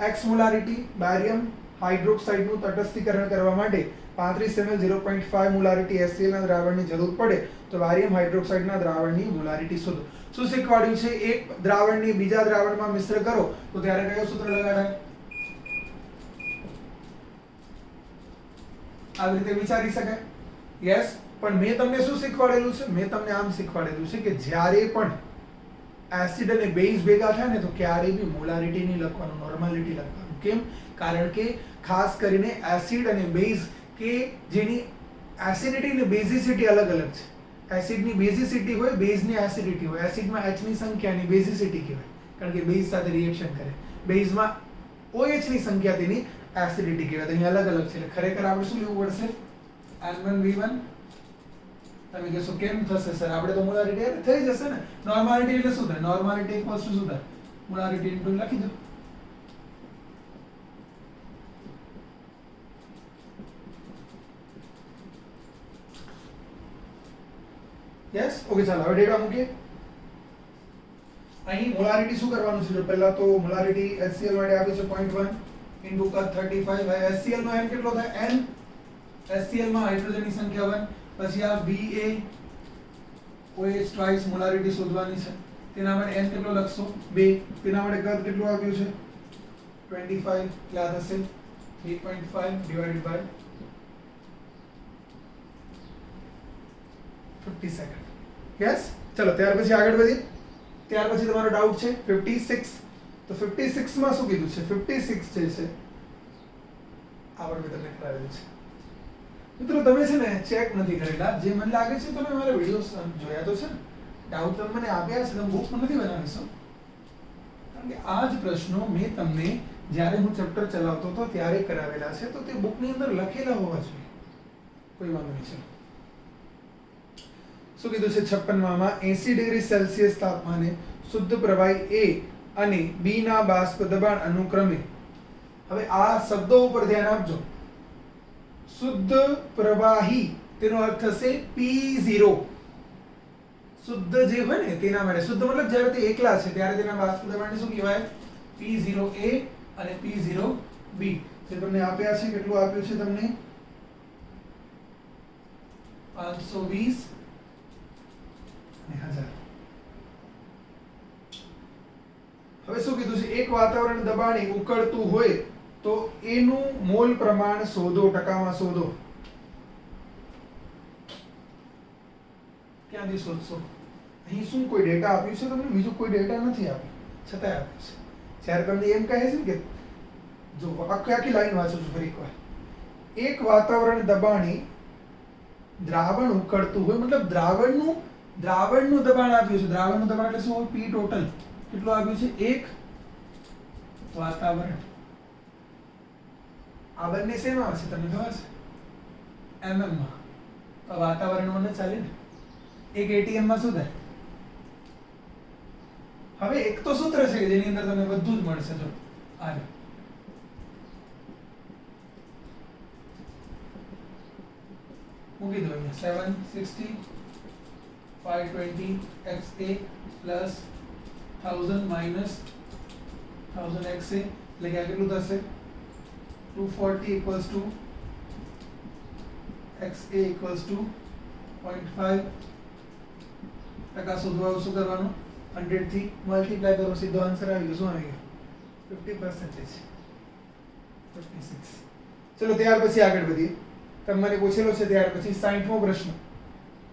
x મોલારિટી બેરિયમ હાઇડ્રોક્સાઇડનું તટસ્થીકરણ કરવા માટે 35 ml 0.5 મોલારિટી HCl ના દ્રાવણની જરૂર પડે તો બેરિયમ હાઇડ્રોક્સાઇડના દ્રાવણની મોલારિટી શોધો. શું શીખવાડ્યું છે? એક દ્રાવણની બીજા દ્રાવણમાં મિશ્ર કરો તો ત્યારે કયો સૂત્ર લગાડાય? આવી રીતે વિચારી શકાય. યસ. પણ મેં તમને શું શીખવાડેલું છે? મેં તમને આમ શીખવાડેલું છે કે જ્યારે પણ એસિડ અને બેઝ ભેગા થાય ને તો ક્યારેય બી મોલારિટી નહીં લખવાનું, નોર્માલિટી લખવાનું. કેમ? કારણ કે ખાસ કરીને એસિડ અને બેઝ કે જેની એસિડિટી અને બેઝિસિટી અલગ અલગ છે. એસિડની બેઝિસિટી હોય, બેઝની એસિડિટી હોય. એસિડમાં H ની સંખ્યાની બેઝિસિટી કહેવાય કારણ કે બેઝ સાથે રિએક્શન કરે. બેઝમાં OH ની સંખ્યા તેની એસિડિટી કહેવાય. તો અહીં અલગ અલગ છે. એટલે ખરેખર આપણે શું લેવું પડશે? N1V1. તમે કહેશો કેમ થશે સર? આપણે તો મોલારિટી થઈ જશે ને. નોર્માલિટી એટલે શું થાય? નોર્માલિટી ઇક્વલ્સ ટુ શું થાય? મોલારિટી ઇન્ટુ લખી દો. યસ. ઓકે, ચાલો હવે ડેટા મૂકીએ. અહીં મોલારિટી શું કરવાનું છે? જો પહેલા તો મોલારિટી HCl માટે આપી છે 0.1 ઇન્ટુ કદ 35. હવે HCl નો n કેટલો થાય? n. HCl માં હાઇડ્રોજનની સંખ્યા 1. પછી આ BaOH ટ્વાઇસ મોલારિટી શોધવાની છે. તેના માટે n કેટલો લખશો? 2. તેના માટે કદ કેટલું આપ્યું છે? 25. એટલે આ થશે 3.5 ડિવાઇડેડ બાય 50 સેકન્ડ. યસ. ચલો ત્યાર પછી આગળ વધીએ. ત્યાર પછી તમારો ડાઉટ છે 56. તો 56 માં શું કીધું છે? 56 જે છે આવડ મેં તમને કરાવેલું છે. મિત્રો તમે છે ને ચેક નથી કરેલા. જે મને લાગે છે તમે મારા વિડિયોઝ જોયા તો છે ને, ડાઉટ તમે મને આપ્યા છે, તમે બુક નથી બનાવીશો કારણ કે આ જ પ્રશ્નો મેં તમને જ્યારે હું ચેપ્ટર ચલાવતો હતો ત્યારે કરાવેલા છે, તો તે બુકની અંદર લખેલા હોવા જોઈએ. કોઈ વાંધો નહીં. છે શું કીધું છે 56 માં 80 ડિગ્રી સેલ્સિયસ તાપમાને શુદ્ધ પ્રવાહી A અને B ના બાષ્પ દબાણ અનુક્રમે. હવે આ શબ્દો ઉપર ધ્યાન આપજો. શુદ્ધ પ્રવાહી તેનો અર્થ થશે P0. શુદ્ધ જે હોય ને તેના માટે, શુદ્ધ મતલબ જ્યારે તે એકલા છે ત્યારે તેના બાષ્પ દબાણને શું કહેવાય? P0A અને P0B. જે તમને આપ્યા છે, કેટલું આપ્યું છે તમને? 520 અને 1000. હવે શું કીધું છે? એક વાતાવરણ દબાણે ઉકળતું હોય તો એનું મોલ પ્રમાણ શોધો, ટકામાં શોધો. ક્યાંથી શોધશો? અહીં શું કોઈ ડેટા આપ્યું છે તમને? બીજું કોઈ ડેટા નથી આપ્યું, છતાંય આપ્યું છે. જ્યારે તમને એમ કહે છે કે જો આખી લાઈન વાંચો છું ફરી એકવાર. એક વાતાવરણ દબાણે દ્રાવણ ઉકળતું હોય, મતલબ દ્રાવણનું દબાણ આપ્યું છે. દ્રાવણનું દબાણ એટલે શું હોય? P ટોટલ કેટલું આપ્યું છે? એક વાતાવરણ. આ બંને શેમાં છે તમને ખબર છે? mm માં. તો વાતાવરણમાં ન ચાલે ને. એક atm માં શું થાય? હવે એક તો સૂત્ર છે કે જેની અંદર તમને બધું જ મળશે. જો આ મૂકી દો અહીંયા 760 520 XA plus 1000 minus 1000 XA એટલે કે આ કેટલું થશે 240 equals to XA equals to 0.5 ટકા શોધવા શું કરવાનું 100 થી મલ્ટીપ્લાય કરો સીધો આન્સર આવી ગયો. શું આવી ગયો 50%. 56. ચલો ત્યાર પછી આગળ વધીએ. તમને પૂછેલો છે ત્યાર પછી 60મો પ્રશ્ન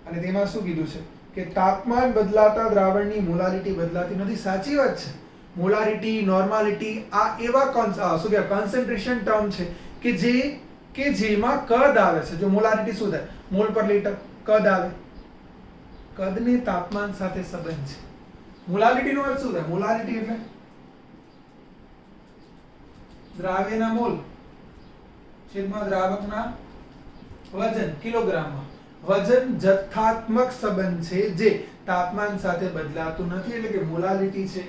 અને તેમાં શું કીધું છે કે તાપમાન બદલાતા દ્રાવણની મોલારિટી બદલાતી નથી. સાચી વાત છે. મોલારિટી, નોર્માલિટી આ એવા શું કહેવાય કોન્સન્ટ્રેશન ટર્મ છે કે જેમાં કદ આવે છે. જો મોલારિટી શું થાય મોલ પર લીટર કદ આવે. કદને તાપમાન સાથે સંબંધ છે. મોલારિટી નો અર્થ શું થાય? મોલારિટી એટલે દ્રાવ્યના મોલ છેદમાં દ્રાવકના વજન કિલોગ્રામમાં. વજન જથ્થાત્મક સંબંધ છે જે તાપમાન સાથે બદલાતું નથી. એટલે કે મોલારિટી છે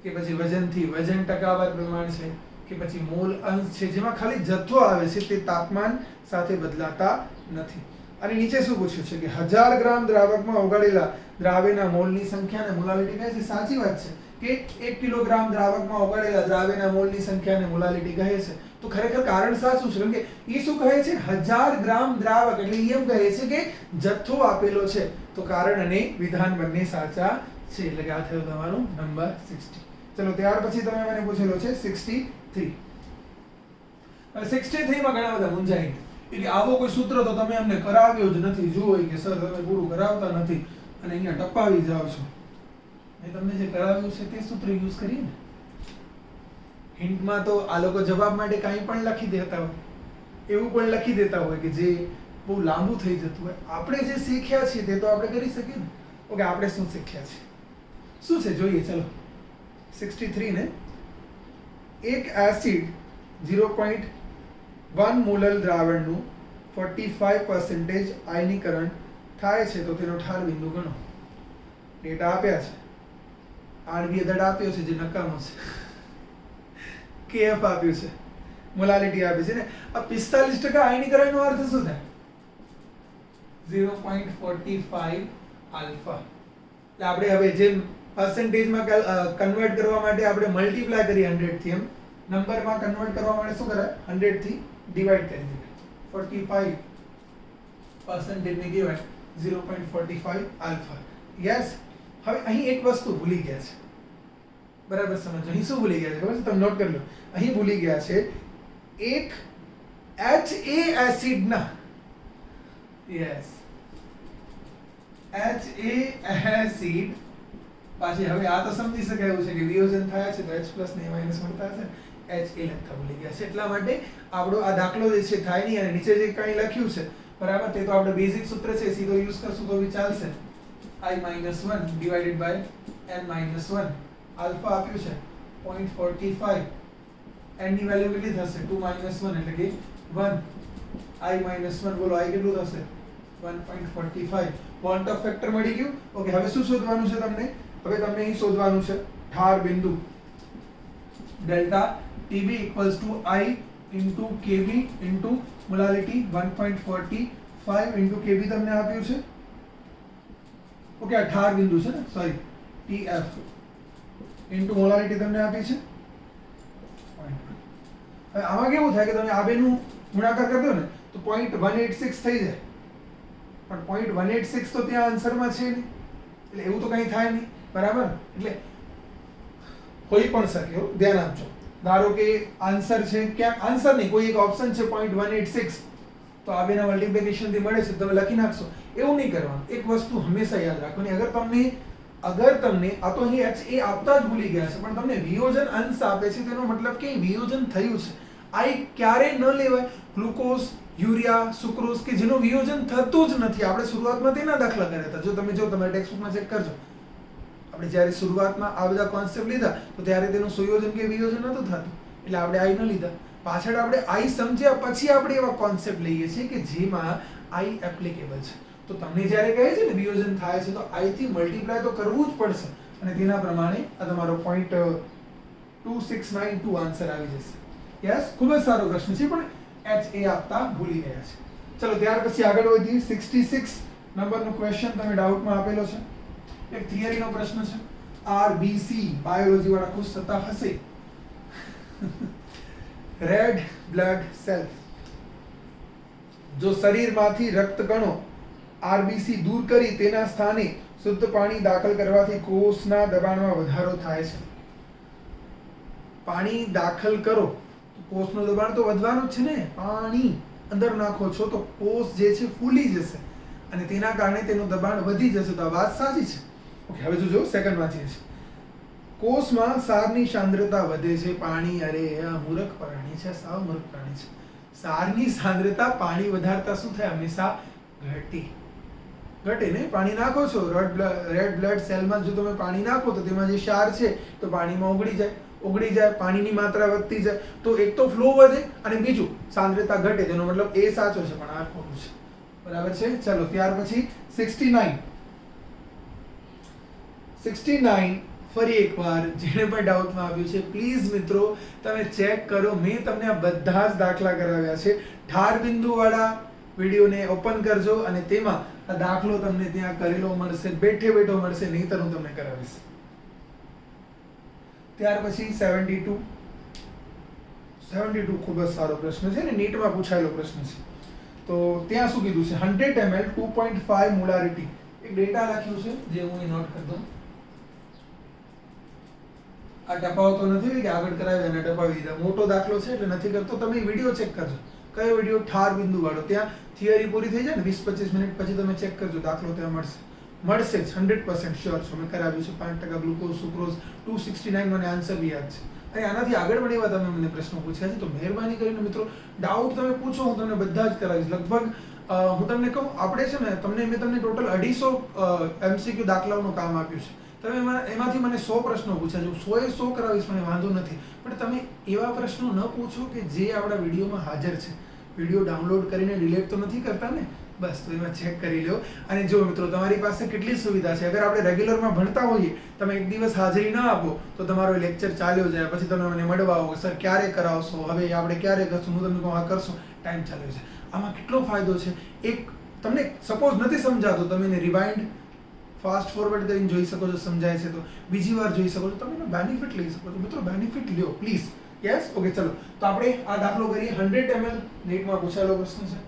કે પછી વજનથી વજન ટકાવાર પ્રમાણ છે કે પછી મોલ અંશ છે જેમાં ખાલી જથ્થો આવે છે તે તાપમાન સાથે બદલાતા નથી. અને નીચે શું પૂછ્યું છે કે 1000 ગ્રામ દ્રાવકમાં ઓગાળેલા દ્રાવ્યના મોલની સંખ્યાને મોલારિટી કહે છે. સાચી વાત છે કે 1 કિલોગ્રામ દ્રાવકમાં ઓગાળેલા દ્રાવ્યના મોલની સંખ્યાને મોલારિટી કહે છે. તો ખરેખર કારણ સાચું છે. કેમ કે એ શું કહે છે 1000 ગ્રામ દ્રાવક એટલે એમ કહે છે કે જથ્થો આપેલો છે. તો કારણ અને વિધાન બંને સાચા છે. એટલે કે આ થયો તમારું નંબર 60. ચલો ત્યાર પછી તમે મને પૂછેલો છે 63. હવે 63 માં ઘણા બધા મૂંઝાઈ ગયા. એટલે આવો કોઈ સૂત્ર તો તમે અમને કરાવ્યો જ નથી. જુઓ કે સર તમે પૂરું કરાવતા નથી અને અહીંયા ટપાવી જાવ છો. મેં તમને જે કરાવ્યું છે તે સૂત્ર યુઝ કરીને હિન્ટમાં તો આ લોકો જવાબ માટે કંઈ પણ લખી દેતા હોય, એવું પણ લખી દેતા હોય કે જે બહુ લાંબુ થઈ જતું હોય. આપણે જે શીખ્યા છીએ તે તો આપણે કરી શકીએ ને. ઓકે, આપણે શું શીખ્યા છે શું છે જોઈએ. ચલો 63 ને એક એસિડ 0.1 મોલર દ્રાવણનું 45% આયનીકરણ થાય છે તો તેનો ઠાર બિંદુ ગણો. ડેટા આપ્યા છે. આણવીય દળ આપ્યો છે જે નકામો છે. KF આપ્યું છે. મોલારિટી આપી છે ને. આ 45% આયનીકરણનો અર્થ શું થાય 0.45 આલ્ફા. એટલે આપણે હવે જેમ પર્સન્ટેજમાં કન્વર્ટ કરવા માટે આપણે મલ્ટીપ્લાય કરી 100 થી, એમ નંબરમાં કન્વર્ટ કરવા માટે શું કરાય 100 થી ડિવાઇડ કરી દે. 45% ને કહેવાય 0.45 આલ્ફા. યસ. હવે અહીં એક વસ્તુ ભૂલી ગયા છે. બરાબર સમજો. અહીં શું ભૂલી ગયા છે ખબર છે? તમે નોટ કરી લો. અહીં ભૂલી ગયા છે એક HA એસિડના યસ HA એસિડ પાછી હવે આ તો સમજી શકાય એવું છે કે વિયોજન થાય છે તો H+ ને માઈનસ મળતા હશે. HA લખતા ભૂલી ગયા છે. એટલા માટે આપણો આ દાખલો જે છે થાય નહીં. અને નીચે જે કંઈ લખ્યું છે બરાબર તે તો આપણે બેઝિક સૂત્ર છે સીધો યુઝ કરશું તો બી ચાલશે. I-1 divided by N-1 alpha આપ્યું છે 0.45. n ની વેલ્યુ કેટલી થશે 2 - 1 એટલે કે 1. I-1 બોલો I કેટલું થશે 1.45. ક્વોન્ટ ઓફ ફેક્ટર મળી ગયું. ઓકે, હવે શું શોધવાનું છે તમને? હવે તમને અહીં શોધવાનું છે ઠાર બિંદુ. Delta TB equals to I into KB into molarity 1.45 into KB તમને આપ્યું છે. ઓકે, આ ઠાર બિંદુ છે ને, સોરી TF into molarity તમને આપી છે. હવે આમાં કેવું થાય કે તમે આ બેનું ગુણાકાર કરી દો ને તો 0.186 થઈ જાય. પણ 0.186 તો ત્યાં આન્સરમાં છે નહીં. એટલે એવું તો કંઈ થાય નહીં. બરાબર. એટલે હોઈ પણ શકે. ધ્યાન આપજો. ધારો કે આન્સર છે ક્યાંક આન્સર નહીં કોઈ એક ઓપ્શન છે 0.186 તો આ બેના મલ્ટીપ્લિકેશન થી મળે છે તમે લખી નાખશો. એવું નહીં કરવાનું. એક વસ્તુ હંમેશા યાદ રાખવાની. અગર તમને આ તો અહીં HA આપતા જ ભૂલી ગયા છે પણ તમને વિયોજન અંશ આપે છે તેનો મતલબ કે વિયોજન થયું છે. I ક્યારે ન લેવાય ગ્લુકોઝ, યુરિયા, સુક્રોઝ કે જેનું વિયોજન થતું જ નથી. આપણે શરૂઆતમાં તેના દાખલા કર્યા હતા. જો તમે તમારા ટેક્સ્ટબુકમાં ચેક કરજો. આપણે જ્યારે શરૂઆતમાં આ બધા કોન્સેપ્ટ લીધા તો ત્યારે તેનું સુયોજન કે વિયોજન નહોતું થતું. એટલે આપણે I ન લીધા. પાછળ આપણે I સમજ્યા પછી આપણે એવા કોન્સેપ્ટ લઈએ છીએ કે જેમાં I એપ્લિકેબલ છે. તો તમને જ્યારે કહે છે ને વિયોજન થાય છે તો I થી મલ્ટીપ્લાય તો કરવું જ પડશે. અને તેના પ્રમાણે આ તમારો પોઈન્ટ 2692 આન્સર આવી જશે. યસ, ખૂબ જ સારો પ્રશ્ન છે, પણ HA આપતા ભૂલી ગયા છે. ચલો ત્યાર પછી આગળ વધીએ. 66 નંબરનો ક્વેશ્ચન તમે ડાઉટમાં આપેલો છે. એક થિયરીનો પ્રશ્ન છે. RBC બાયોલોજી વાળા ખુશ થતા હશે. રેડ બ્લડ સેલ, જો શરીરમાંથી રક્તકણો RBC દૂર કરી તેના સ્થાને શુદ્ધ પાણી દાખલ કરવાથી કોષના દબાણમાં વધારો થાય છે. પાણી દાખલ કરો તો કોષનું દબાણ તો વધવાનું જ છે ને. પાણી અંદર નાખો છો તો કોષ જે છે ફૂલી જશે અને તેના કારણે તેનું દબાણ વધી જશે. તો આ વાત સાચી છે. ઓકે, હવે જો સેકન્ડ વાંચીએ છીએ. કોષમાં સારની સાંદ્રતા વધે છે. પાણી, અરે આ મૂર્ખ પ્રાણી છે, સાવ મૂર્ખ પ્રાણી છે. સારની સાંદ્રતા પાણી વધારતા શું થાય? હંમેશા ઘટે ને. પાણી નાખો છો રેડ બ્લડ સેલમાં, જો તમે પાણી નાખો તો તેમાં જે ક્ષાર છે તો પાણીમાં ઓગળી જાય, પાણીની માત્રા વધતી જાય. તો એક તો ફ્લો વધે અને બીજું સાંદ્રતા ઘટે. તેનો મતલબ એ સાચો છે પણ આ ખોટું છે. બરાબર છે. ચલો ત્યાર પછી 69 ફરી એકવાર જેને પણ ડાઉટમાં આવ્યું છે, પ્લીઝ મિત્રો તમે ચેક કરો. મેં તમને આ બધા જ દાખલા કરાવ્યા છે. ઠાર બિંદુ વાળા વિડીયોને ઓપન કરજો અને તેમાં આ દાખલો તમને ત્યાં કરેલો મળશે, બેઠો મળશે, નહીંતર હું તમને કરાવીશ. ત્યાર પછી 72 ખૂબ જ સારો પ્રશ્ન છે ને, નીટમાં પૂછાયેલો પ્રશ્ન છે. તો ત્યાં શું કીધું છે? 100 ml 2.5 મોલારિટી. એક ડેટા લખ્યું છે જે હું અહીં નોટ કરી દઉં. આ ટપાવતો નથી કે આગળ કરાવ્યા અને ટપાવી દીધા. મોટો દાખલો છે એટલે નથી કરતો. તમે વિડીયો ચેક કરજો. કયો વિડીયો? ઠાર બિંદુ વાળો. ત્યાં થિયરી પૂરી થઈ જાય ને 20-25 મિનિટ પછી તમે ચેક કરજો, દાખલો ત્યાં મળશે જ. 100% શ્યોર છો. મેં કરાવ્યું છે. 5% ગ્લુકોઝ, સુક્રોઝ 269. મને આન્સર બી યાદ છે. અને આનાથી આગળ પણ એવા તમે મને પ્રશ્નો પૂછ્યા છે. તો મહેરબાની કરીને મિત્રો ડાઉટ તમે પૂછો, હું તમને બધા જ કરાવીશ. લગભગ હું તમને કહું, આપણે છે ને મેં તમને ટોટલ 250 MCQ દાખલાઓનું કામ આપ્યું છે. તમે એમાંથી મને 100 પ્રશ્નો પૂછ્યા છે. 100 કરાવીશ, મને વાંધો નથી. પણ તમે એવા પ્રશ્નો ન પૂછો કે જે આપણા વિડીયોમાં હાજર છે. વિડીયો ડાઉનલોડ કરીને ડિલીટ તો નથી કરતા ને? બસ, તો એમાં ચેક કરી લો. અને જો મિત્રો તમારી પાસે કેટલી સુવિધા છે. અગર આપણે રેગ્યુલરમાં ભણતા હોઈએ, તમે એક દિવસ હાજરી ન આપો તો તમારો લેક્ચર ચાલ્યો જાય. પછી તમે મને મળવા આવો, સર ક્યારે કરાવશો, હવે આપણે ક્યારે કરશું, હું તમને કહું આ કરશો, ટાઈમ ચાલ્યો જાય. આમાં કેટલો ફાયદો છે. એક તમને સપોઝ નથી સમજાતો, તમે એને રિવાઇન્ડ ફાસ્ટ ફોરવર્ડ કરીને જોઈ શકો છો. સમજાય છે તો બીજી વાર જોઈ શકો છો. તમે એનો બેનિફિટ લઈ શકો છો. મિત્રો બેનિફિટ લ્યો પ્લીઝ. Yes, okay. ચલો તો આપણે આ દાખલો કરીએ. 100 ml નીટમાં પૂછાયેલો પ્રશ્ન છે.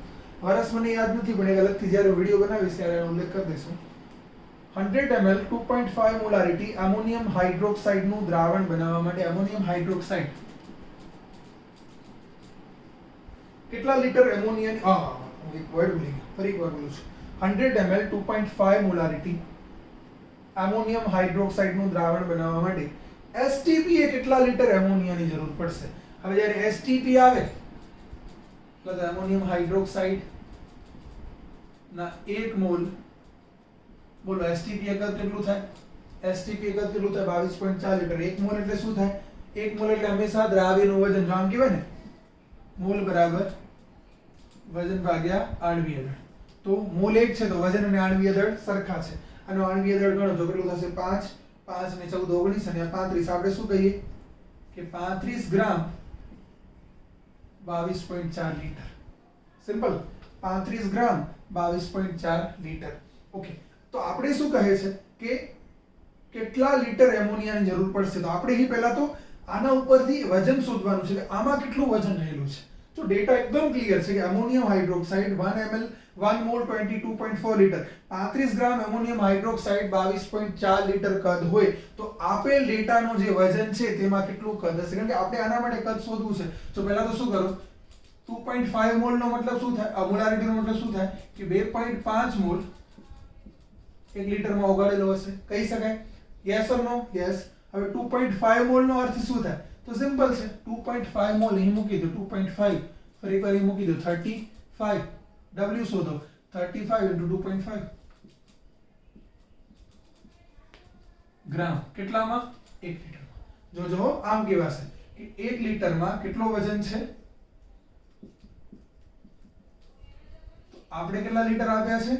વર્ષ મને યાદ નથી પણ એક અલગથી જ્યારે વિડીયો બનાવીશ ત્યારે એનો ઉલ્લેખ કરી દઈશું. 100 ml 2.5 મોલારિટી એમોનિયમ હાઇડ્રોક્સાઇડનું દ્રાવણ બનાવવા માટે એમોનિયમ હાઇડ્રોક્સાઇડ કેટલા લીટર એમોનિયાની હું એક વર્ડ ભૂલી ગયો, ફરી એકવાર બોલું છું. 100 ml 2.5 મોલારિટી એમોનિયમ હાઇડ્રોક્સાઇડનું દ્રાવણ બનાવવા માટે STP એ કેટલા લીટર એમોનિયાની જરૂર પડશે? હવે જ્યારે STP આવે તો એમોનિયમ હાઇડ્રોક્સાઇડ ના 1 મોલ, બોલો STP એકમ કેટલું થાય? STP એકમ કેટલું થાય? 22.4 લીટર. 1 મોલ એટલે શું થાય? 1 મોલ એટલે હંમેશા દ્રાવ્યનું વજન, જો આમ કહેવાય ને મોલ બરાબર વજન ભાગ્યા આણ્વીય દળ. તો મોલ 1 છે તો વજન અને આણ્વીય દળ સરખા છે. આનો આણ્વીય દળ ગણો તો કેટલું થશે? 5 5 ને 14 19 અને 35. આપણે શું કહીએ કે 35 ગ્રામ 22.4 લીટર. સિમ્પલ. 35 ગ્રામ 22.4 લીટર. ઓકે. તો આપણે શું કહે છે કે કેટલા લીટર એમોનિયાની જરૂર પડશે? તો આપણે અહીં પહેલા તો આના ઉપરથી વજન શોધવાનું છે કે આમાં કેટલું વજન રહેલું છે. તો ડેટા એકદમ ક્લિયર છે કે ammonium hydroxide 1 ml 1 mall 22.4 litre. 35 ગ્રામ એમોનિયમ હાઇડ્રોક્સાઇડ 22.4 લીટર કદ હોય તો આપેલ ડેટાનો જે વજન છે તેમાં કેટલું કદ હશે? કારણ કે આપણે આના માટે કદ શોધવું છે. તો પહેલા તો શું કરો, 2.5 મોલ નો મતલબ શું થાય? મોલારિટી નો મતલબ શું થાય કે 2.5 મોલ 1 લીટરમાં ઓગાળેલો હશે. કહી શકાય? Yes or no? યસ. હવે 2.5 મોલ નો અર્થ શું થાય? તો સિમ્પલ છે. 2.5 મોલ અહીં મૂકી દો. 2.5 ફરી ફરી મૂકી દો. 35 W શોધો. 35 * 2.5 ગ્રામ. કેટલામાં? 1 લીટરમાં. જો આમ કહેવાશે કે 1 લીટરમાં કેટલો વજન છે? આપણે કેટલા લીટર આપ્યા છે?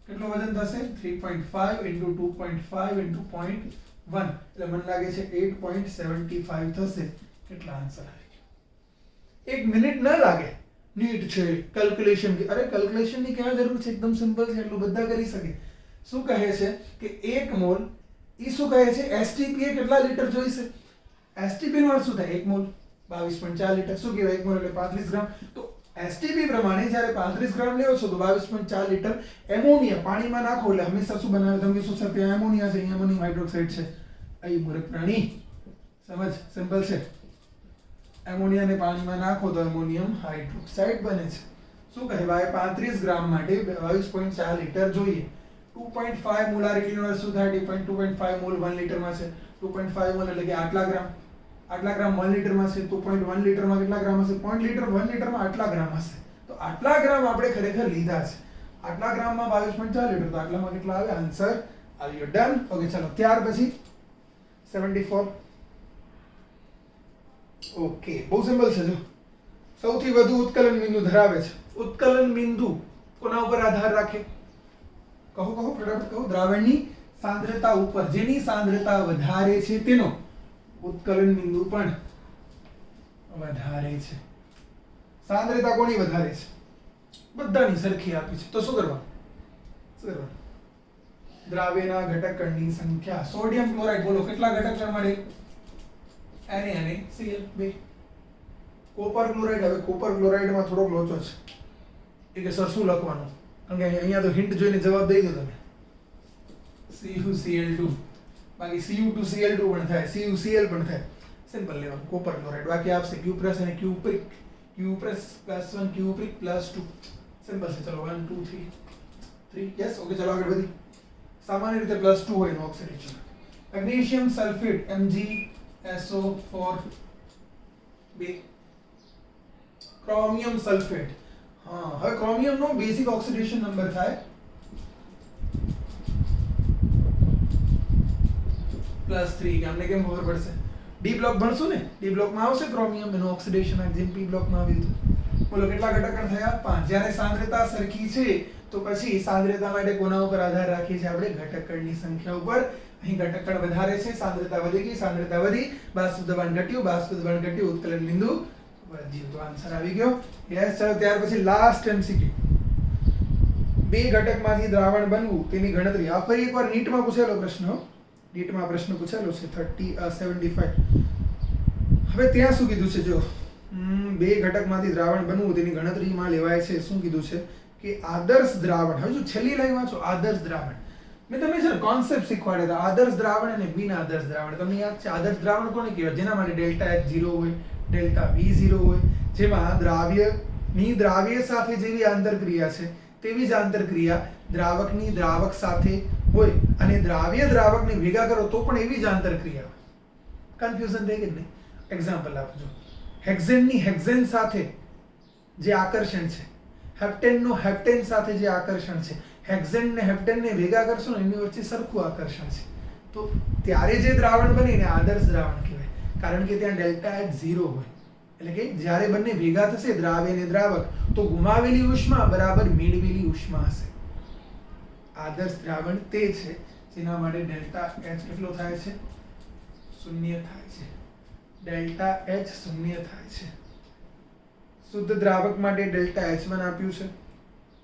કેટલો વજન થશે 3.5 into 2.5 into 0.1 એટલે મને લાગે છે 8.75 થશે. કેટલા આન્સર આવી ગયો? 1 મિનિટ ન લાગે. નીટ છે કેલ્ક્યુલેશન કે અરે કેલ્ક્યુલેશન ની ક્યાં જરૂર છે? એકદમ સિમ્પલ છે, એટલું બધા કરી શકે. શું કહે છે કે 1 મોલ ઈ શું કહે છે એસટીપી કેટલા લીટર જોઈશે? એસટીપી નો અર્થ શું થાય? 1 મોલ 22.4 લીટર. શું કહેવાય 1 મોલ એટલે 35 ગ્રામ. તો એસટીપી પ્રમાણે જ્યારે 35 ગ્રામ લેવો છો તો 22.4 લીટર એમોનિયા પાણીમાં નાખો એટલે હંમેશા શું બનાવે? તમે શું સર ત્યાં એમોનિયા છે, અહીંયા એમોનિયમ હાઇડ્રોક્સાઇડ છે. અહીં મૂર્ખ પ્રાણી સમજ, સિમ્પલ છે. એમોનિયાને પાણીમાં નાખો તો એમોનિયમ હાઇડ્રોક્સાઇડ બને છે. શું કહેવાય 35 ગ્રામ માટે 22.4 લીટર જોઈએ. 2.5 મોલારિટી નો શું થાય? 2.5 મોલ 1 લીટરમાં છે. 2.5 મોલ એટલે કે આટલા ગ્રામ 1 લીટરમાં છે. 2.1 લીટરમાં કેટલા ગ્રામ હશે? 1 લીટરમાં આટલા ગ્રામ હશે. તો આટલા ગ્રામ આપણે ખરેખર લીધા છે. આટલા ગ્રામમાં 22.4 લીટર, તો આટલામાં કેટલા આવે? આન્સર આવી ગયો. ડન. ઓકે ચલો ત્યાર પછી 74. ઓકે બહુ સિમ્પલ છે. જો સૌથી વધુ ઉત્કલન બિંદુ ધરાવે છે. ઉત્કલન બિંદુ કોના ઉપર આધાર રાખે? કહો ફટાફટ કહો. દ્રાવણની સાંદ્રતા ઉપર. જેની સાંદ્રતા વધારે છે તેનો ઉત્કલન બિંદુ પણ વધારે છે. સાંદ્રતા કોની વધારે છે? બધાની સરખી આપી છે. તો શું કરવાનું? દ્રાવ્યના ઘટકની સંખ્યા. સોડિયમ ક્લોરાઇડ બોલો કેટલા ઘટક મળે? NaCl 2. Copper chloride. હવે કોપર ક્લોરાઇડમાં થોડોક લોચો છે. એ કે સર શું લખવાનું? કારણ કે અહીંયા તો હિન્ટ જોઈને જવાબ દઈ દો તમે. CuCl2. બાકી Cu2Cl2 પણ થાય, CuCl પણ થાય. સિમ્પલ લેવાનું કોપર ક્લોરાઇડ. બાકી આપશે Q+ અને Q+. Q++1 Q++2. સિમ્પલ છે. ચલો 1 2 3 યસ. ઓકે ચલો આગળ વધી. સામાન્ય રીતે +2 હોય નો oxidation. Magnesium sulphate MgSO4 2. Chromium sulphate. હા હવે ક્રોમિયમ નો બેઝિક ઓક્સિડેશન નંબર થાય +3. કે અમને કેમ ખબર પડશે? ડી બ્લોક ભણશું ને, ડી બ્લોકમાં આવશે ક્રોમિયમ એનું ઓક્સિડેશન જેમ પી બ્લોકમાં આવ્યું હતું. બોલો કેટલા ઘટક થયા? 5. જ્યારે સાંદ્રતા સરખી છે તો પછી સાંદ્રતા માટે કોના ઉપર આધાર રાખીએ છીએ આપણે? ઘટકની સંખ્યા ઉપર. અહીં ઘટક વધારે છે, સાંદ્રતા વધી ગઈ, સાંદ્રતા વધી, બાષ્પ દબાણ ઘટ્યું, ઉત્કલન બિંદુ વધ્યું. તો આન્સર આવી ગયો. યસ. ચલો ત્યાર પછી લાસ્ટ MCQ. 2 ઘટકમાંથી દ્રાવણ બનવું તેની ગણતરી. આ ફરી એકવાર નીટમાં પૂછેલો પ્રશ્ન. નીટમાં પ્રશ્ન પૂછેલો છે 75. હવે ત્યાં શું કીધું છે? જો 2 ઘટકમાંથી દ્રાવણ બનવું તેની ગણતરીમાં લેવાય છે. શું કીધું છે કે આદર્શ દ્રાવણ. હવે જો છેલ્લી લાઈન વાંચો, આદર્શ દ્રાવણ. મેં તમને છે ને કોન્સેપ્ટ શીખવાડ્યા હતા. આદર્શ દ્રાવણ અને બિન આદર્શ દ્રાવણ. તમને યાદ છે આદર્શ દ્રાવણ કોને કહેવાય? જેના માટે ΔH 0 હોય, ΔV 0 હોય. જેમાં દ્રાવ્યની દ્રાવ્ય સાથે જેવી આંતરક્રિયા છે તેવી જ આંતરક્રિયા દ્રાવકની દ્રાવક સાથે હોય અને દ્રાવ્ય દ્રાવકને ભેગા કરો તો પણ એવી જ આંતરક્રિયા હોય. કન્ફ્યુઝન થઈ ગઈ ને? એક્ઝામ્પલ આપજો. હેક્ઝેનની હેક્ઝેન સાથે જે આકર્ષણ છે, હેપ્ટેનનો હેપ્ટેન સાથે જે આકર્ષણ છે, હેક્ઝેન ને હેપ્ટેન ને ભેગા કરશો ને એની વચ્ચે સરખું આકર્ષણ છે. તો ત્યારે જે દ્રાવણ બને એને આદર્શ દ્રાવણ કહેવાય. કારણ કે ત્યાં ΔH 0 હોય. એટલે કે જ્યારે બંને ભેગા થશે દ્રાવ્ય અને દ્રાવક તો ગુમાવેલી ઉષ્મા બરાબર મેળવેલી ઉષ્મા હશે. આદર્શ દ્રાવણ તે છે જેના માટે ΔH કેટલો થાય છે? 0 થાય છે. ΔH 0 થાય છે. શુદ્ધ દ્રાવક માટે ΔH1 આપ્યું છે.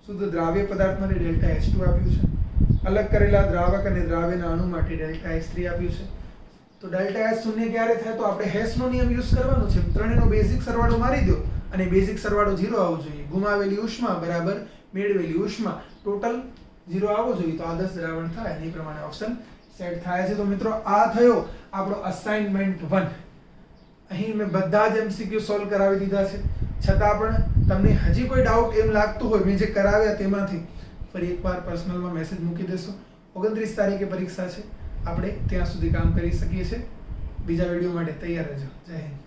શુદ્ધ દ્રાવ્ય પદાર્થ માટે ΔH2 આપ્યું છે. અલગ કરેલા દ્રાવક અને દ્રાવ્યના અણુ માટે ΔH3 આપ્યું છે. તો ΔH 0 ક્યારે થાય? તો આપણે હેસનો નિયમ યુઝ કરવાનો છે. ત્રણેયનો બેઝિક સરવાળો મારી દો અને બેઝિક સરવાળો 0 આવવો જોઈએ. ગુમાવેલી ઉષ્મા બરાબર મેળવેલી ઉષ્મા. ટોટલ 0 આવવો જોઈએ તો આદર્શ દ્રાવણ થાય. એ પ્રમાણે ઓપ્શન સેટ થાય છે. તો મિત્રો આ થયો આપણો અસાઇનમેન્ટ 1. અહીં મેં બધા જ MCQ સોલ્વ કરાવી દીધા છે. છતાં પણ તમને હજી કોઈ ડાઉટ એમ લાગતું હોય મેં જે કરાવ્યા તેમાંથી ફરી એકવાર પર્સનલમાં મેસેજ મૂકી દેશો. 29 તારીખે પરીક્ષા છે. આપણે ત્યાં સુધી કામ કરી શકીએ છીએ. બીજા વિડીયો માટે તૈયાર રહેજો. જય હિન્દ.